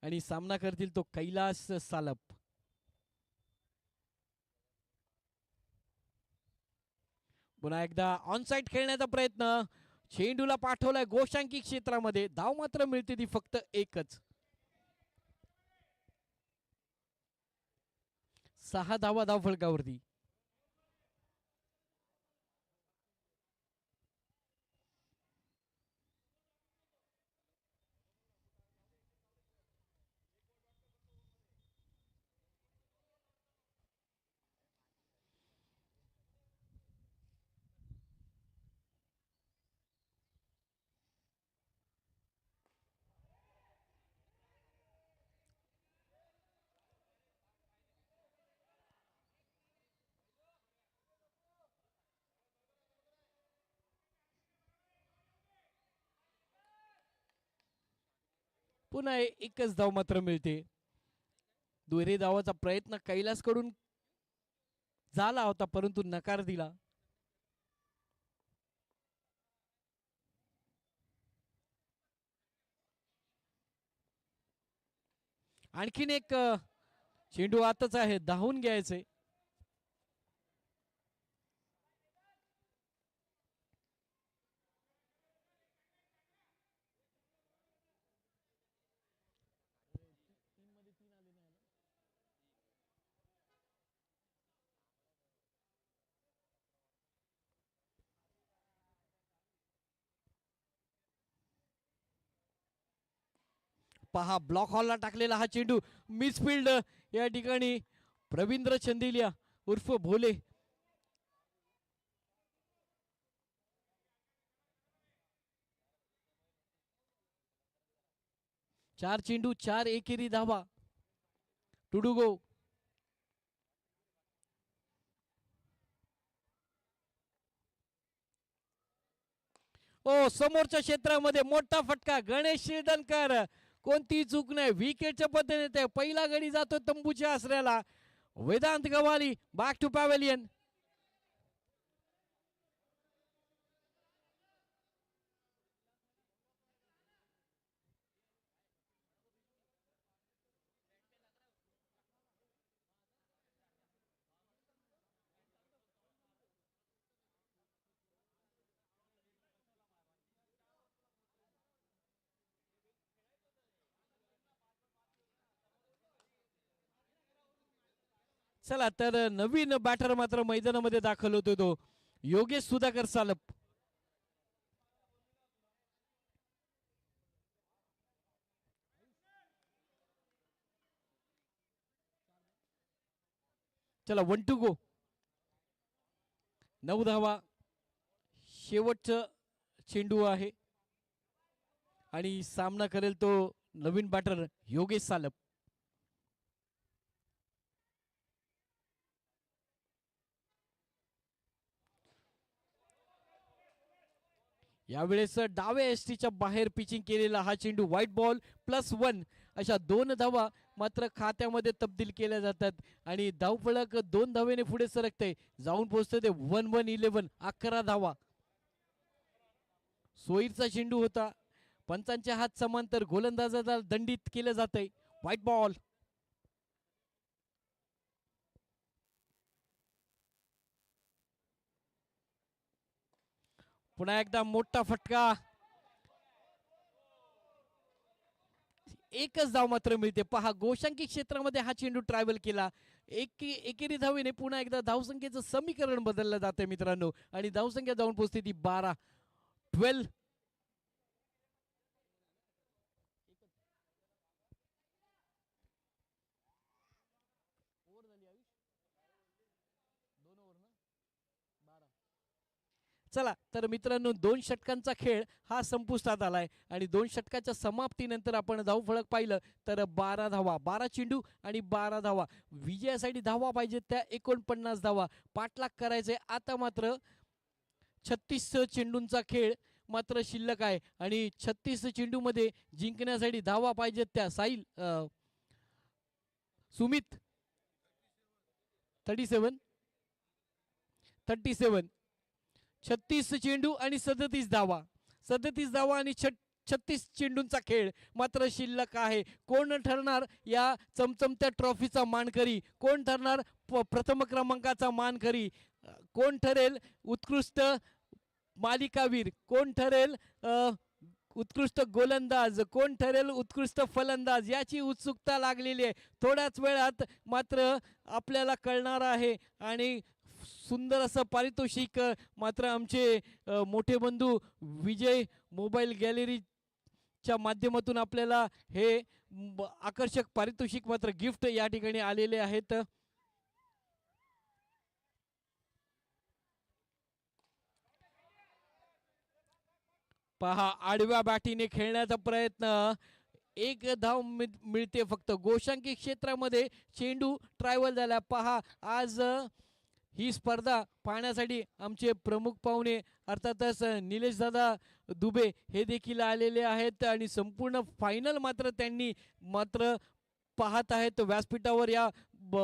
आणि सामना करतील तो कैलास सालप. पुन्हा एकदा ऑनसाइड खेळण्याचा प्रयत्न. चेंडूला पाठवलाय गोशांकी क्षेत्रामध्ये. धाव मात्र मिळते ती फक्त एकच. 6 धावा धाव फलकावरती. पुन्हा एकच धाव मात्र मिळते. दुहेरी धावाचा प्रयत्न कैलास कडून झाला होता परंतु नकार दिला. आणखीन एक चेंडू आताच आहे, धावून घ्यायचे. पहा ब्लॉक हॉलला टाकलेला हा चेंडू मिसफिल्ड. या ठिकाणी रवींद्र चंदिलिया उर्फ भोले. चार चेंडू 4 एकेरी धावा. टुडुगो. ओ समोरच्या क्षेत्रामध्ये मोठा फटका. गणेश शिरदनकर कोणती चूक नाही, विकेटच्या पद्धतीने पहिला गडी जातो तंबूच्या आसऱ्याला. Vedant Gawali back to pavilion. चला तर नवीन बॅटर मात्र मैदानामध्ये दाखल होतो तो योगेश सुधाकर सालप. चला 1 टू गो. 9 धावा शेवटचं चेंडू आहे आणि सामना करेल तो नवीन बॅटर योगेश सालप. यावेळेस डाव्या एसटीच्या बाहेर पिचिंग केलेला हा चेंडू व्हाईट बॉल +1 अशा 2 धावा मात्र खात्यामध्ये तब्दील केल्या जातात आणि धावफलक 2 धावेने पुढे सरकते जाऊन पोहोचते ते 1-1-11 11 धावा. सोयीचा चेंडू होता पंचांचे हात समांतर गोलंदाजाला दंडित केलं जातंय. White ball. पुन्हा एकदा मोठा फटका. एकच धाव मात्र मिळते. पहा गोशांकी क्षेत्रामध्ये हा चेंडू ट्रॅव्हल केला. एकेरी धावेने पुन्हा एकदा धावसंख्येचं समीकरण बदललं जातंय मित्रांनो आणि धावसंख्या जाऊन पोहोचते ती 12. चला तर मित्रांनो 2 षटकांचा खेळ हा संपुष्टात आलाय आणि 2 षटकाच्या समाप्तीनंतर आपण धावफलक पाहिलं तर 12 धावा 12 चेंडू आणि 12 धावा. विजयासाठी धावा पाहिजेत त्या 49 धावा पाठलाग करायचे. आता मात्र 36 चेंडूंचा खेळ मात्र शिल्लक आहे आणि 36 चेंडूमध्ये जिंकण्यासाठी धावा पाहिजेत त्या साहिल सुमित 37 36 चेंडू आणि 37 धावा. 37 धावा आणि 36 चेंडूंचा खेळ मात्र शिल्लक आहे. कोण ठरणार या चमचमत्या ट्रॉफीचा मानकरी, कोण ठरणार प्रथम क्रमांकाचा मानकरी, कोण ठरेल उत्कृष्ट मालिकावीर, कोण ठरेल उत्कृष्ट गोलंदाज, कोण ठरेल उत्कृष्ट फलंदाज याची उत्सुकता लागलेली आहे. थोड्याच वेळात मात्र आपल्याला कळणार आहे आणि सुंदर असं पारितोषिक मात्र आमचे मोठे बंधू विजय मोबाईल गॅलरीच्या माध्यमातून आपल्याला हे आकर्षक पारितोषिक मात्र गिफ्ट या ठिकाणी आलेले आहेत. पहा आडव्या बॅटीने खेळण्याचा प्रयत्न. एक धाव मिळते फक्त. गोशांकी क्षेत्रामध्ये चेंडू ट्रॅव्हल झाला. पहा आज ही स्पर्धा पाहण्यासाठी आमचे प्रमुख पाहुणे अर्थातच निलेश दादा दुबे हे देखील आलेले आहेत आणि संपूर्ण फायनल मात्र त्यांनी मात्र पाहत आहेत व्यासपीठावर या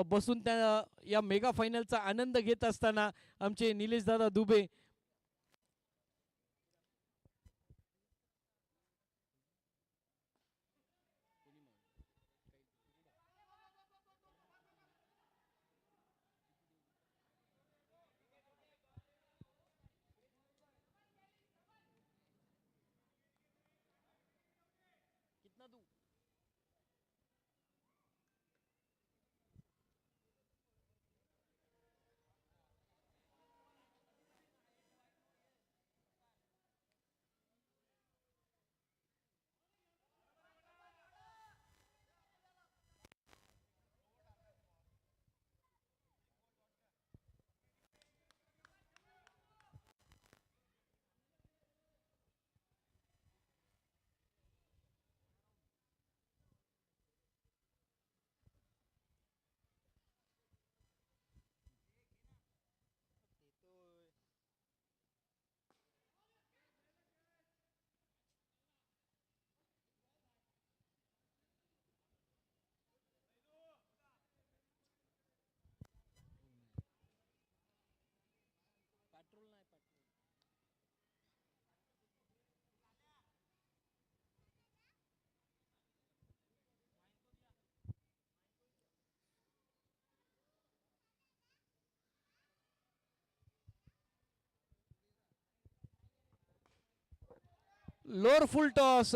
बसून त्या या मेगा फायनलचा आनंद घेत असताना आमचे निलेश दादा दुबे. लोअर फुल टॉस.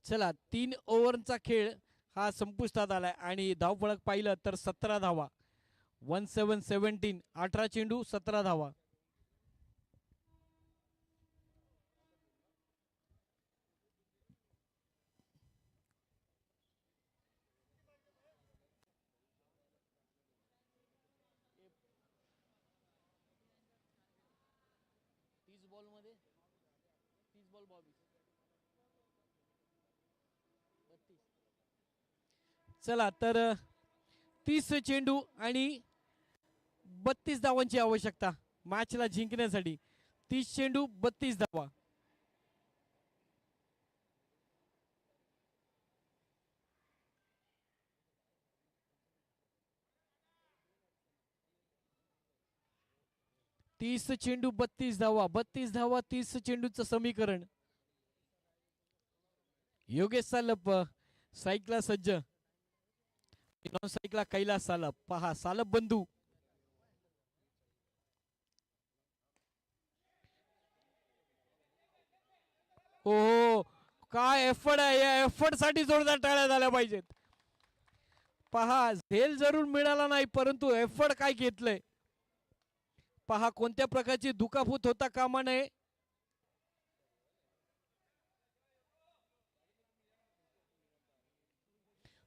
चला 3 ओव्हरचा खेळ हा संपुष्टात आलाय आणि धावफलक पाहिलं तर 17 धावा. 17-17, 18 चेंडू 17 धावा. चला तर 30 चेंडू आणि 32 धावांची आवश्यकता मॅचला जिंकण्यासाठी. 30 चेंडू 32 धावा. तीस चेंडू 32 धावा. 32 धावा 30 चेंडूचं समीकरण. योगेश सालप साईकला सज्ज. नॉन साईकला कैलास सालप. पहा सालप बंधू. हो काय एफर्ट आहे. या एफर्ट साठी जोरदार टाळ्या झाल्या पाहिजेत. पहा झेल जरूर मिळाला नाही परंतु एफर्ट काय घेतलंय पहा. कोणत्या प्रकारची दुखापत होता कामा नये.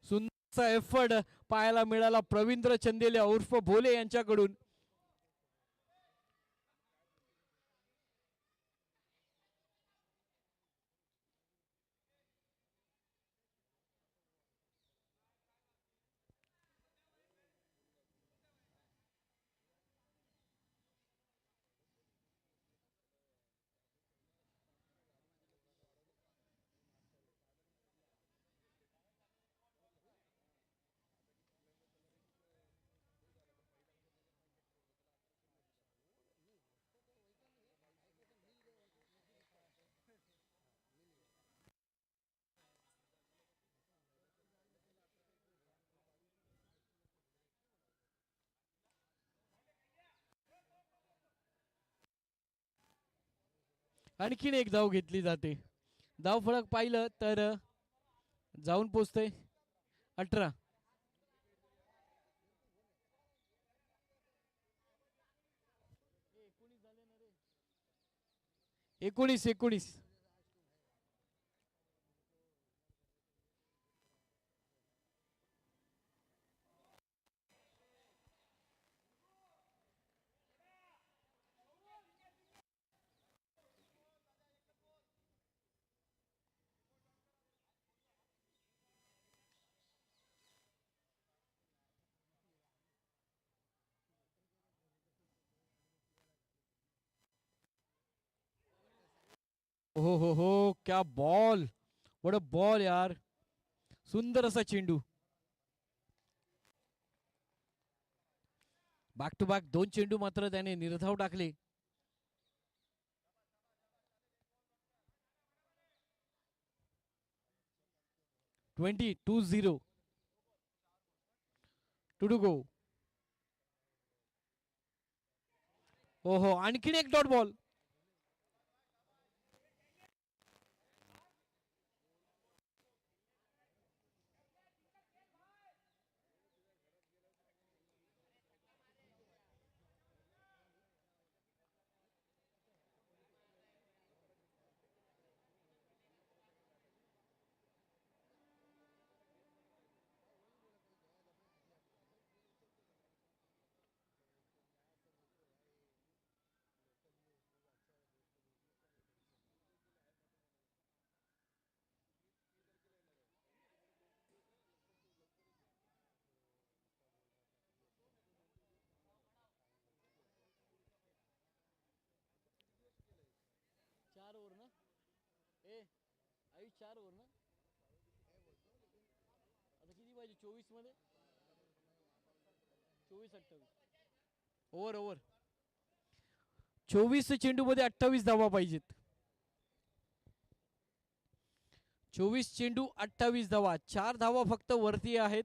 सुंदरचा एफर्ट पाहायला मिळाला प्रवींद्र चंदेले उर्फ भोले यांच्याकडून. आणखीन एक धाव घेतली जाते. धाव फलक पाहिलं तर जाऊन पोचतंय 18. 19. हो क्या बॉल. व्हाट अ बॉल यार. सुंदर असा चेंडू. बॅक टू बॅक 2 चेंडू मात्र त्याने निर्धाव टाकले. 20-20 टू गो. हो आणखीन एक डॉट बॉल. आई 4 ओव्हर ना आता किती पाहिजे 24 मध्ये 24-28 ओव्हर 24 चेंडू मध्ये 28 धावा पाहिजेत. 24 चेंडू 28 धावा. 4 धावा फक्त वरती आहेत.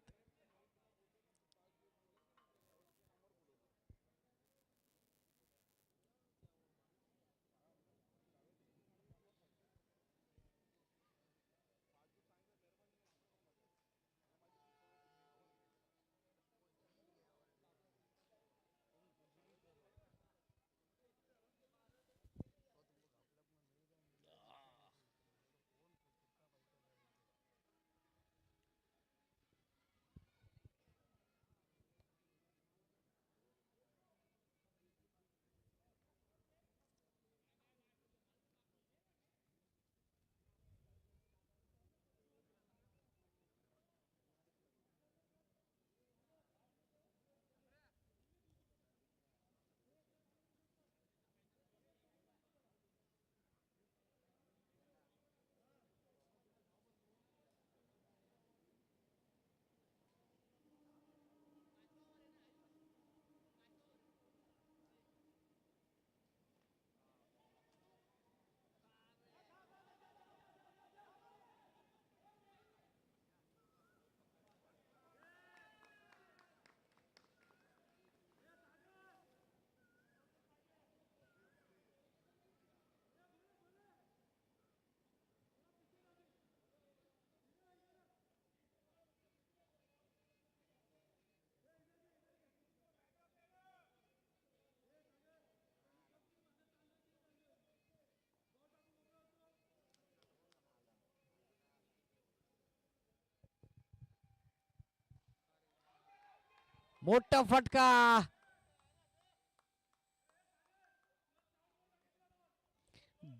मोठा फटका.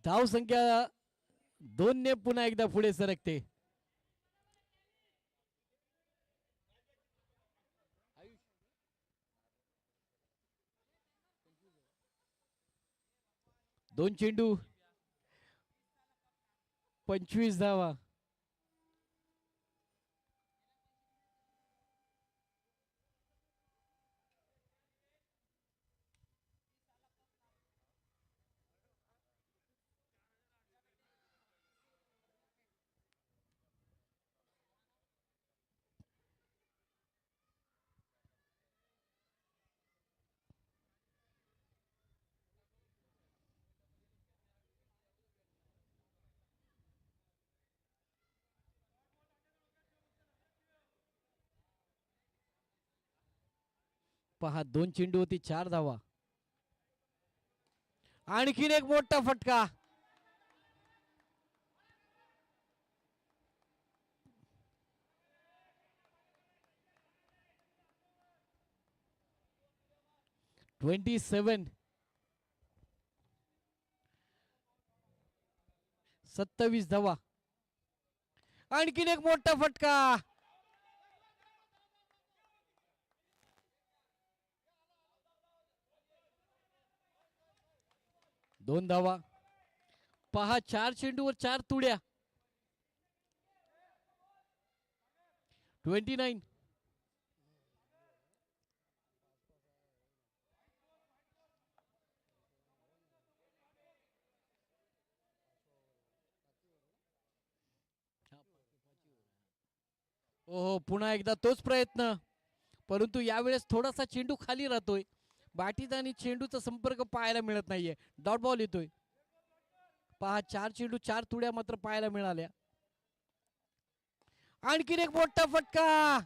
धाव संख्या 2 ने पुन्हा एकदा पुढे सरकते. दोन चेंडू 25 धावा. पहा 2 चेंडू होती 4 धावा. आणखीन एक मोठा फटका. ट्वेंटी 27 धावा. आणखीन एक मोठा फटका. दोन धावा. पहा 4 चेंडूवर 4 तुड्या. 29. ओहो पुन्हा एकदा तोच प्रयत्न, परंतु यावेळेस थोडासा चेंडू खाली राहतोय. बाटीचा आणि चेंडूचा संपर्क पाहायला मिळत नाहीये. डॉट बॉल येतोय. पहा 4 चेंडू 4 तुड्या मात्र पाहायला मिळाल्या. आणखीन एक मोठा फटका.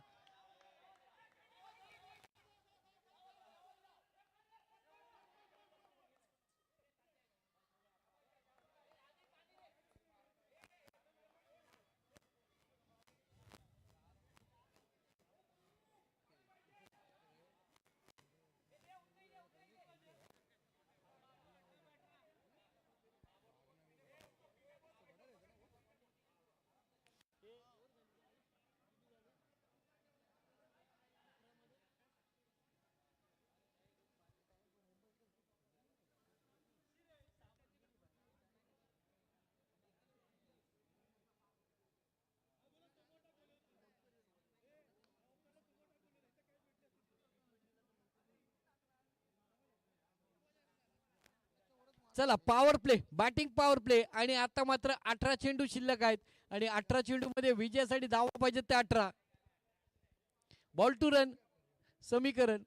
चला power play, batting power play. आणि आता मात्र 18 चेंडू शिल्लक आहेत आणि 18 चेंडू मध्ये विजयासाठी धावा पाहिजेत ते 18. बॉल टू रन समीकरण.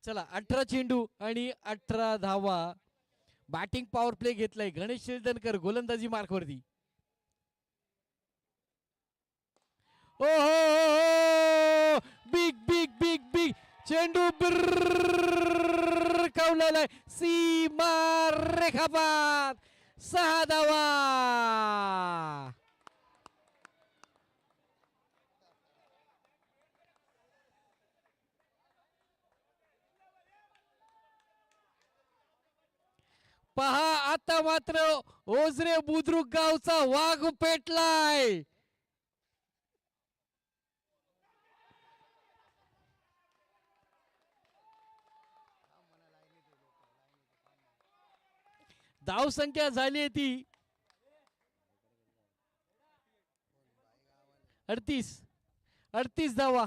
चला 18 चेंडू आणि 18 धावा. बॅटिंग पॉवर प्ले घेतलाय गणेश शिरदनकर गोलंदाजी मार्कवरती. ओहो बिग बिग बिग बिग चेंडू कावलेला सीमा रेखापात. 6 धावा. पहा आता मात्र ओझरे बुद्रुक गावचा वाघ पेटलाय. धाव संख्या झाली ती 38 धावा.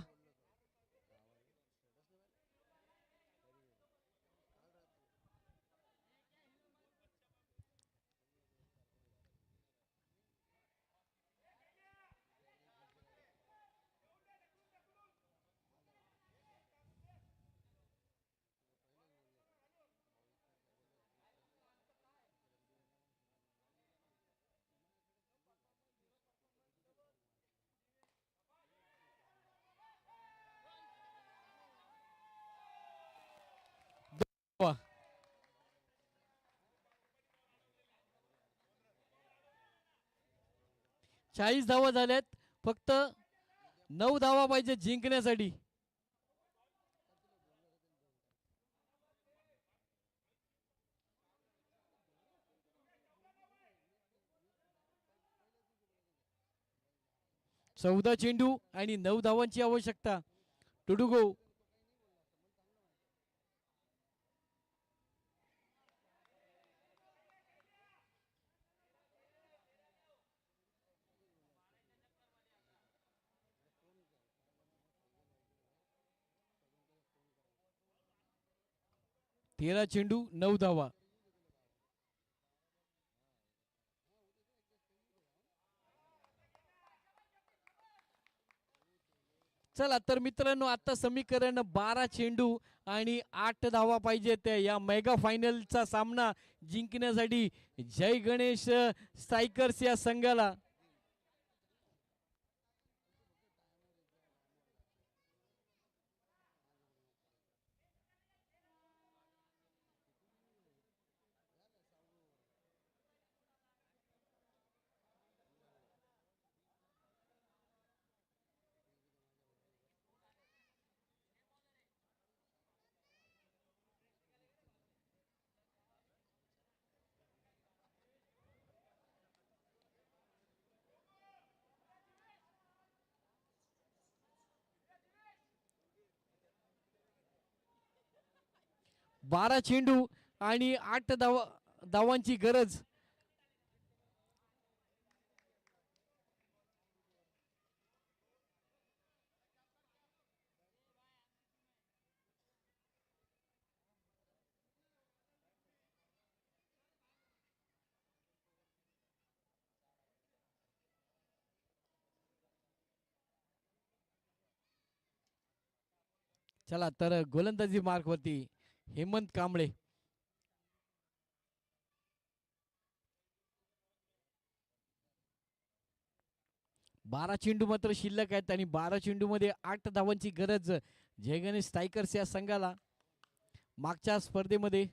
40 धावा झाल्यात, फक्त 9 धावा पाहिजे जिंकण्यासाठी. चौदा चेंडू आणि 9 धावांची आवश्यकता. टुडुगो 13 चेंडू 9 धावा. चला तर मित्रांनो, आता समीकरण 12 चेंडू आणि 8 धावा पाहिजेत या मेगा फायनलचा सामना जिंकण्यासाठी जय गणेश स्ट्रायकर्स या संघाला. बारा चेंडू आणि 8 धावांची गरज. चला तर गोलंदाजी मार्क वरती हेमंत कांबळे. 12 चेंडू मात्र शिल्लक आहेत आणि 12 चेंडू मध्ये 8 धावांची गरज जयगणेश स्ट्रायकर्स या संघाला. मागच्या स्पर्धेमध्ये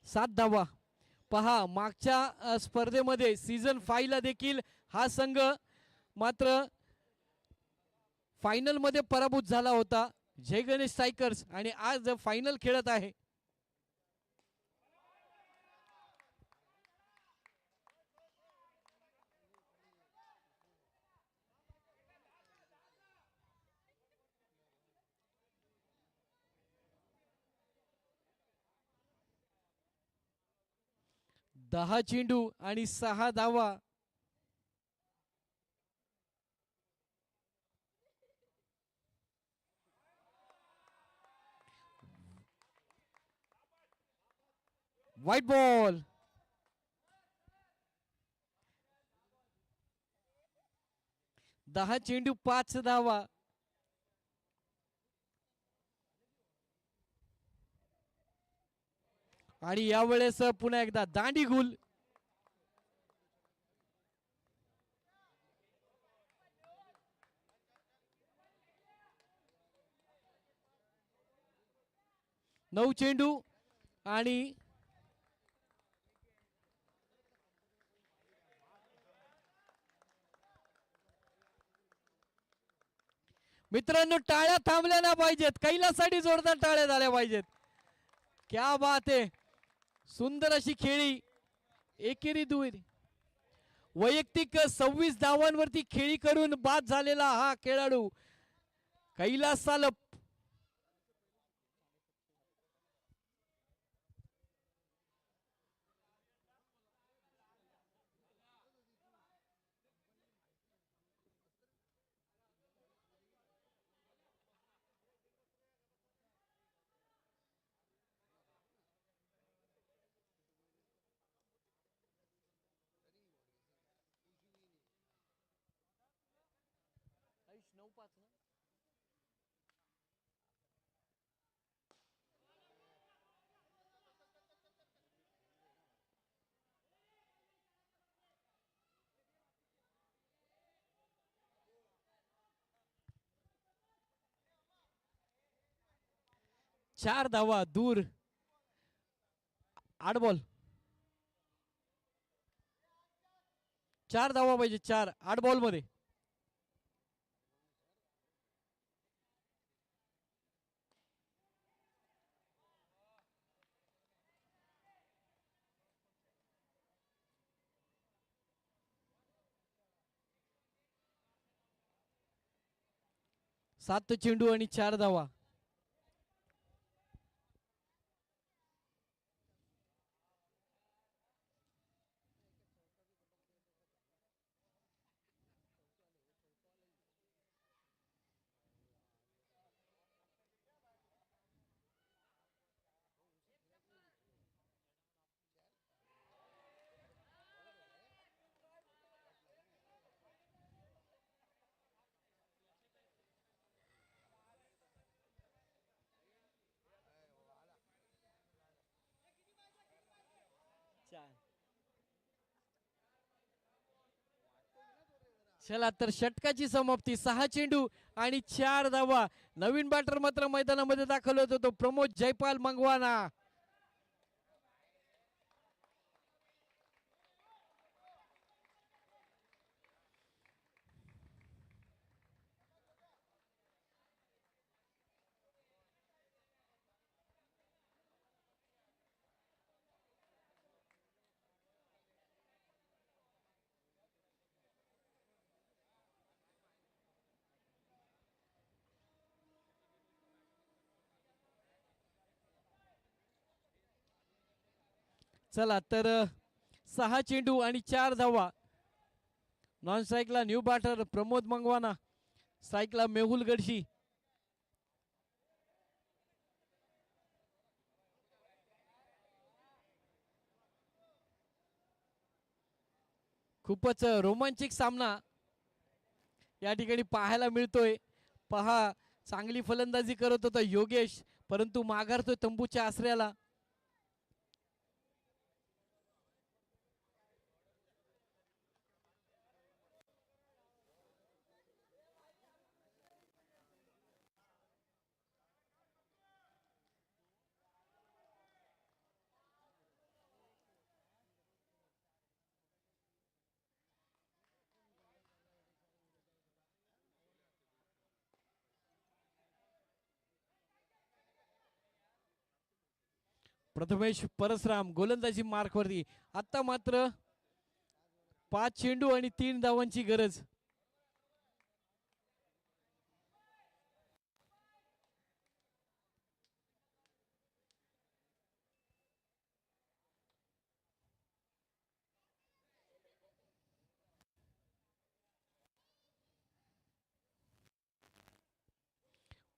सात धावा. पहा, मागच्या स्पर्धेमध्ये सीझन 5 ला देखील हा संघ मात्र फायनल मध्ये पराभूत झाला होता जय गणेश स्ट्रायकर्स, आणि आज फायनल खेळत आहे. दहा चेंडू आणि 6 धावा. White ball. 10 चेंडू 5 धावा. आणि यावेळेस पुन्हा एकदा दांडी गुल. नऊ चेंडू आणि मित्रांनो, टाळ्या थांबल्या ना पाहिजेत, कैलासाठी जोरदार टाळ्या झाल्या पाहिजेत. क्या बात आहे, सुंदर अशी खेळी. एकेरी दुहेरी वैयक्तिक 26 धावांवरती खेळी करून बाद झालेला हा खेळाडू कैलास सालप. 4 धावा दूर. 8 बॉल. 4 धावा पाहिजे. 4 8 बॉल मध्ये. सात चेंडू आणि 4 धावा. चला तर षटकाची समाप्ती. 6 चेंडू आणि 4 धावा. नवीन बॅटर मात्र मैदानामध्ये दाखल होत होतो प्रमोद जयपाल मंगवाना. चला तर 6 चेंडू आणि 4 धावा. नॉन स्ट्राईकला न्यू बॅटर प्रमोद मंगवाना. स्ट्राईकला मेहुल गडशी. खूपच रोमांचिक सामना या ठिकाणी पाहायला मिळतोय. पहा, चांगली फलंदाजी करत होता योगेश, परंतु माघारतोय तंबूच्या आसऱ्याला. प्रथमेश परसराम गोलंदाजी मार्कवरती. आता मात्र 5 चेंडू आणि 3 धावांची गरज.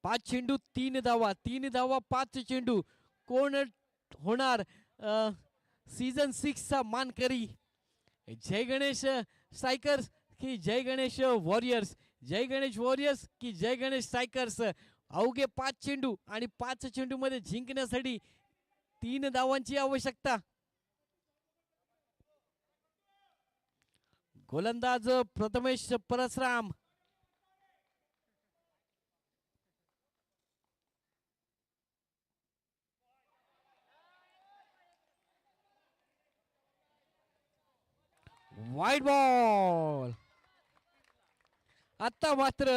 पाच चेंडू 3 धावा. 3 धावा 5 चेंडू. कोण होणार सीझन 6 चा मानकरी? जय गणेश स्ट्रायकर्स की जय गणेश वॉरियर्स? जय गणेश वॉरियर्स की जय गणेश स्ट्रायकर्स? अवघे 5 चेंडू आणि 5 चेंडू मध्ये जिंकण्यासाठी 3 धावांची आवश्यकता. गोलंदाज प्रथमेश परसराम. वाईट बॉल. आता मात्र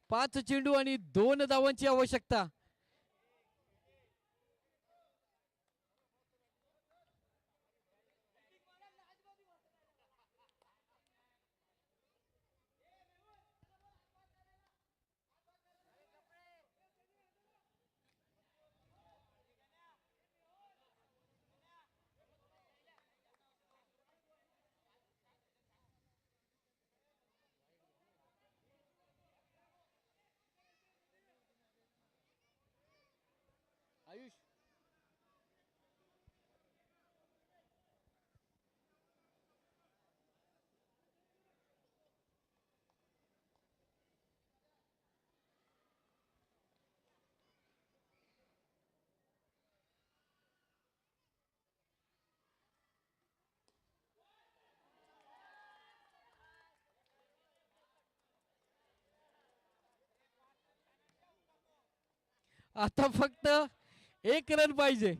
5 चेंडू आणि 2 धावांची आवश्यकता. आयुष, आता फक्त एक रन पाहिजे.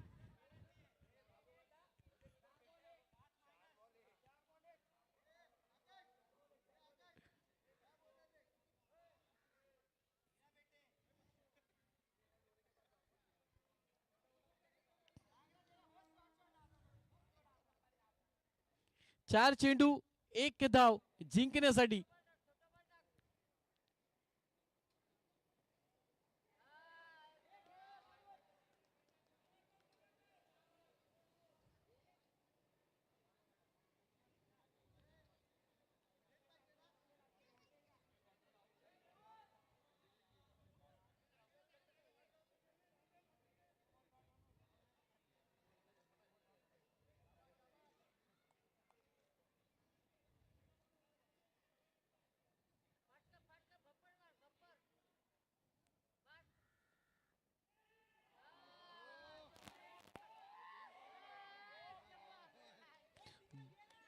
चार चेंडू एक धाव जिंकण्यासाठी.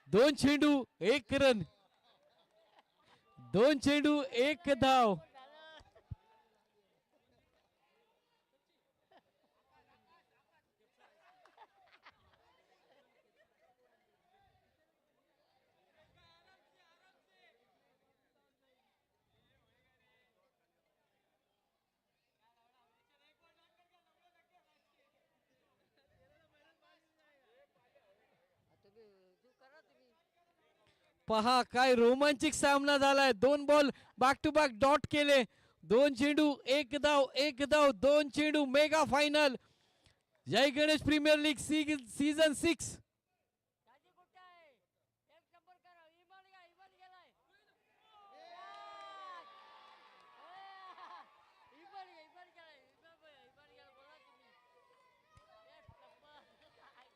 दोन चेंडू एक रन. दोन चेंडू एक धाव. पहा काय रोमांचिक सामना झालाय. दोन ball back to back dot केले. दोन चेंडू एक धाव एक धाव. दोन चेंडू mega final. Jai Ganesh premier league season 6.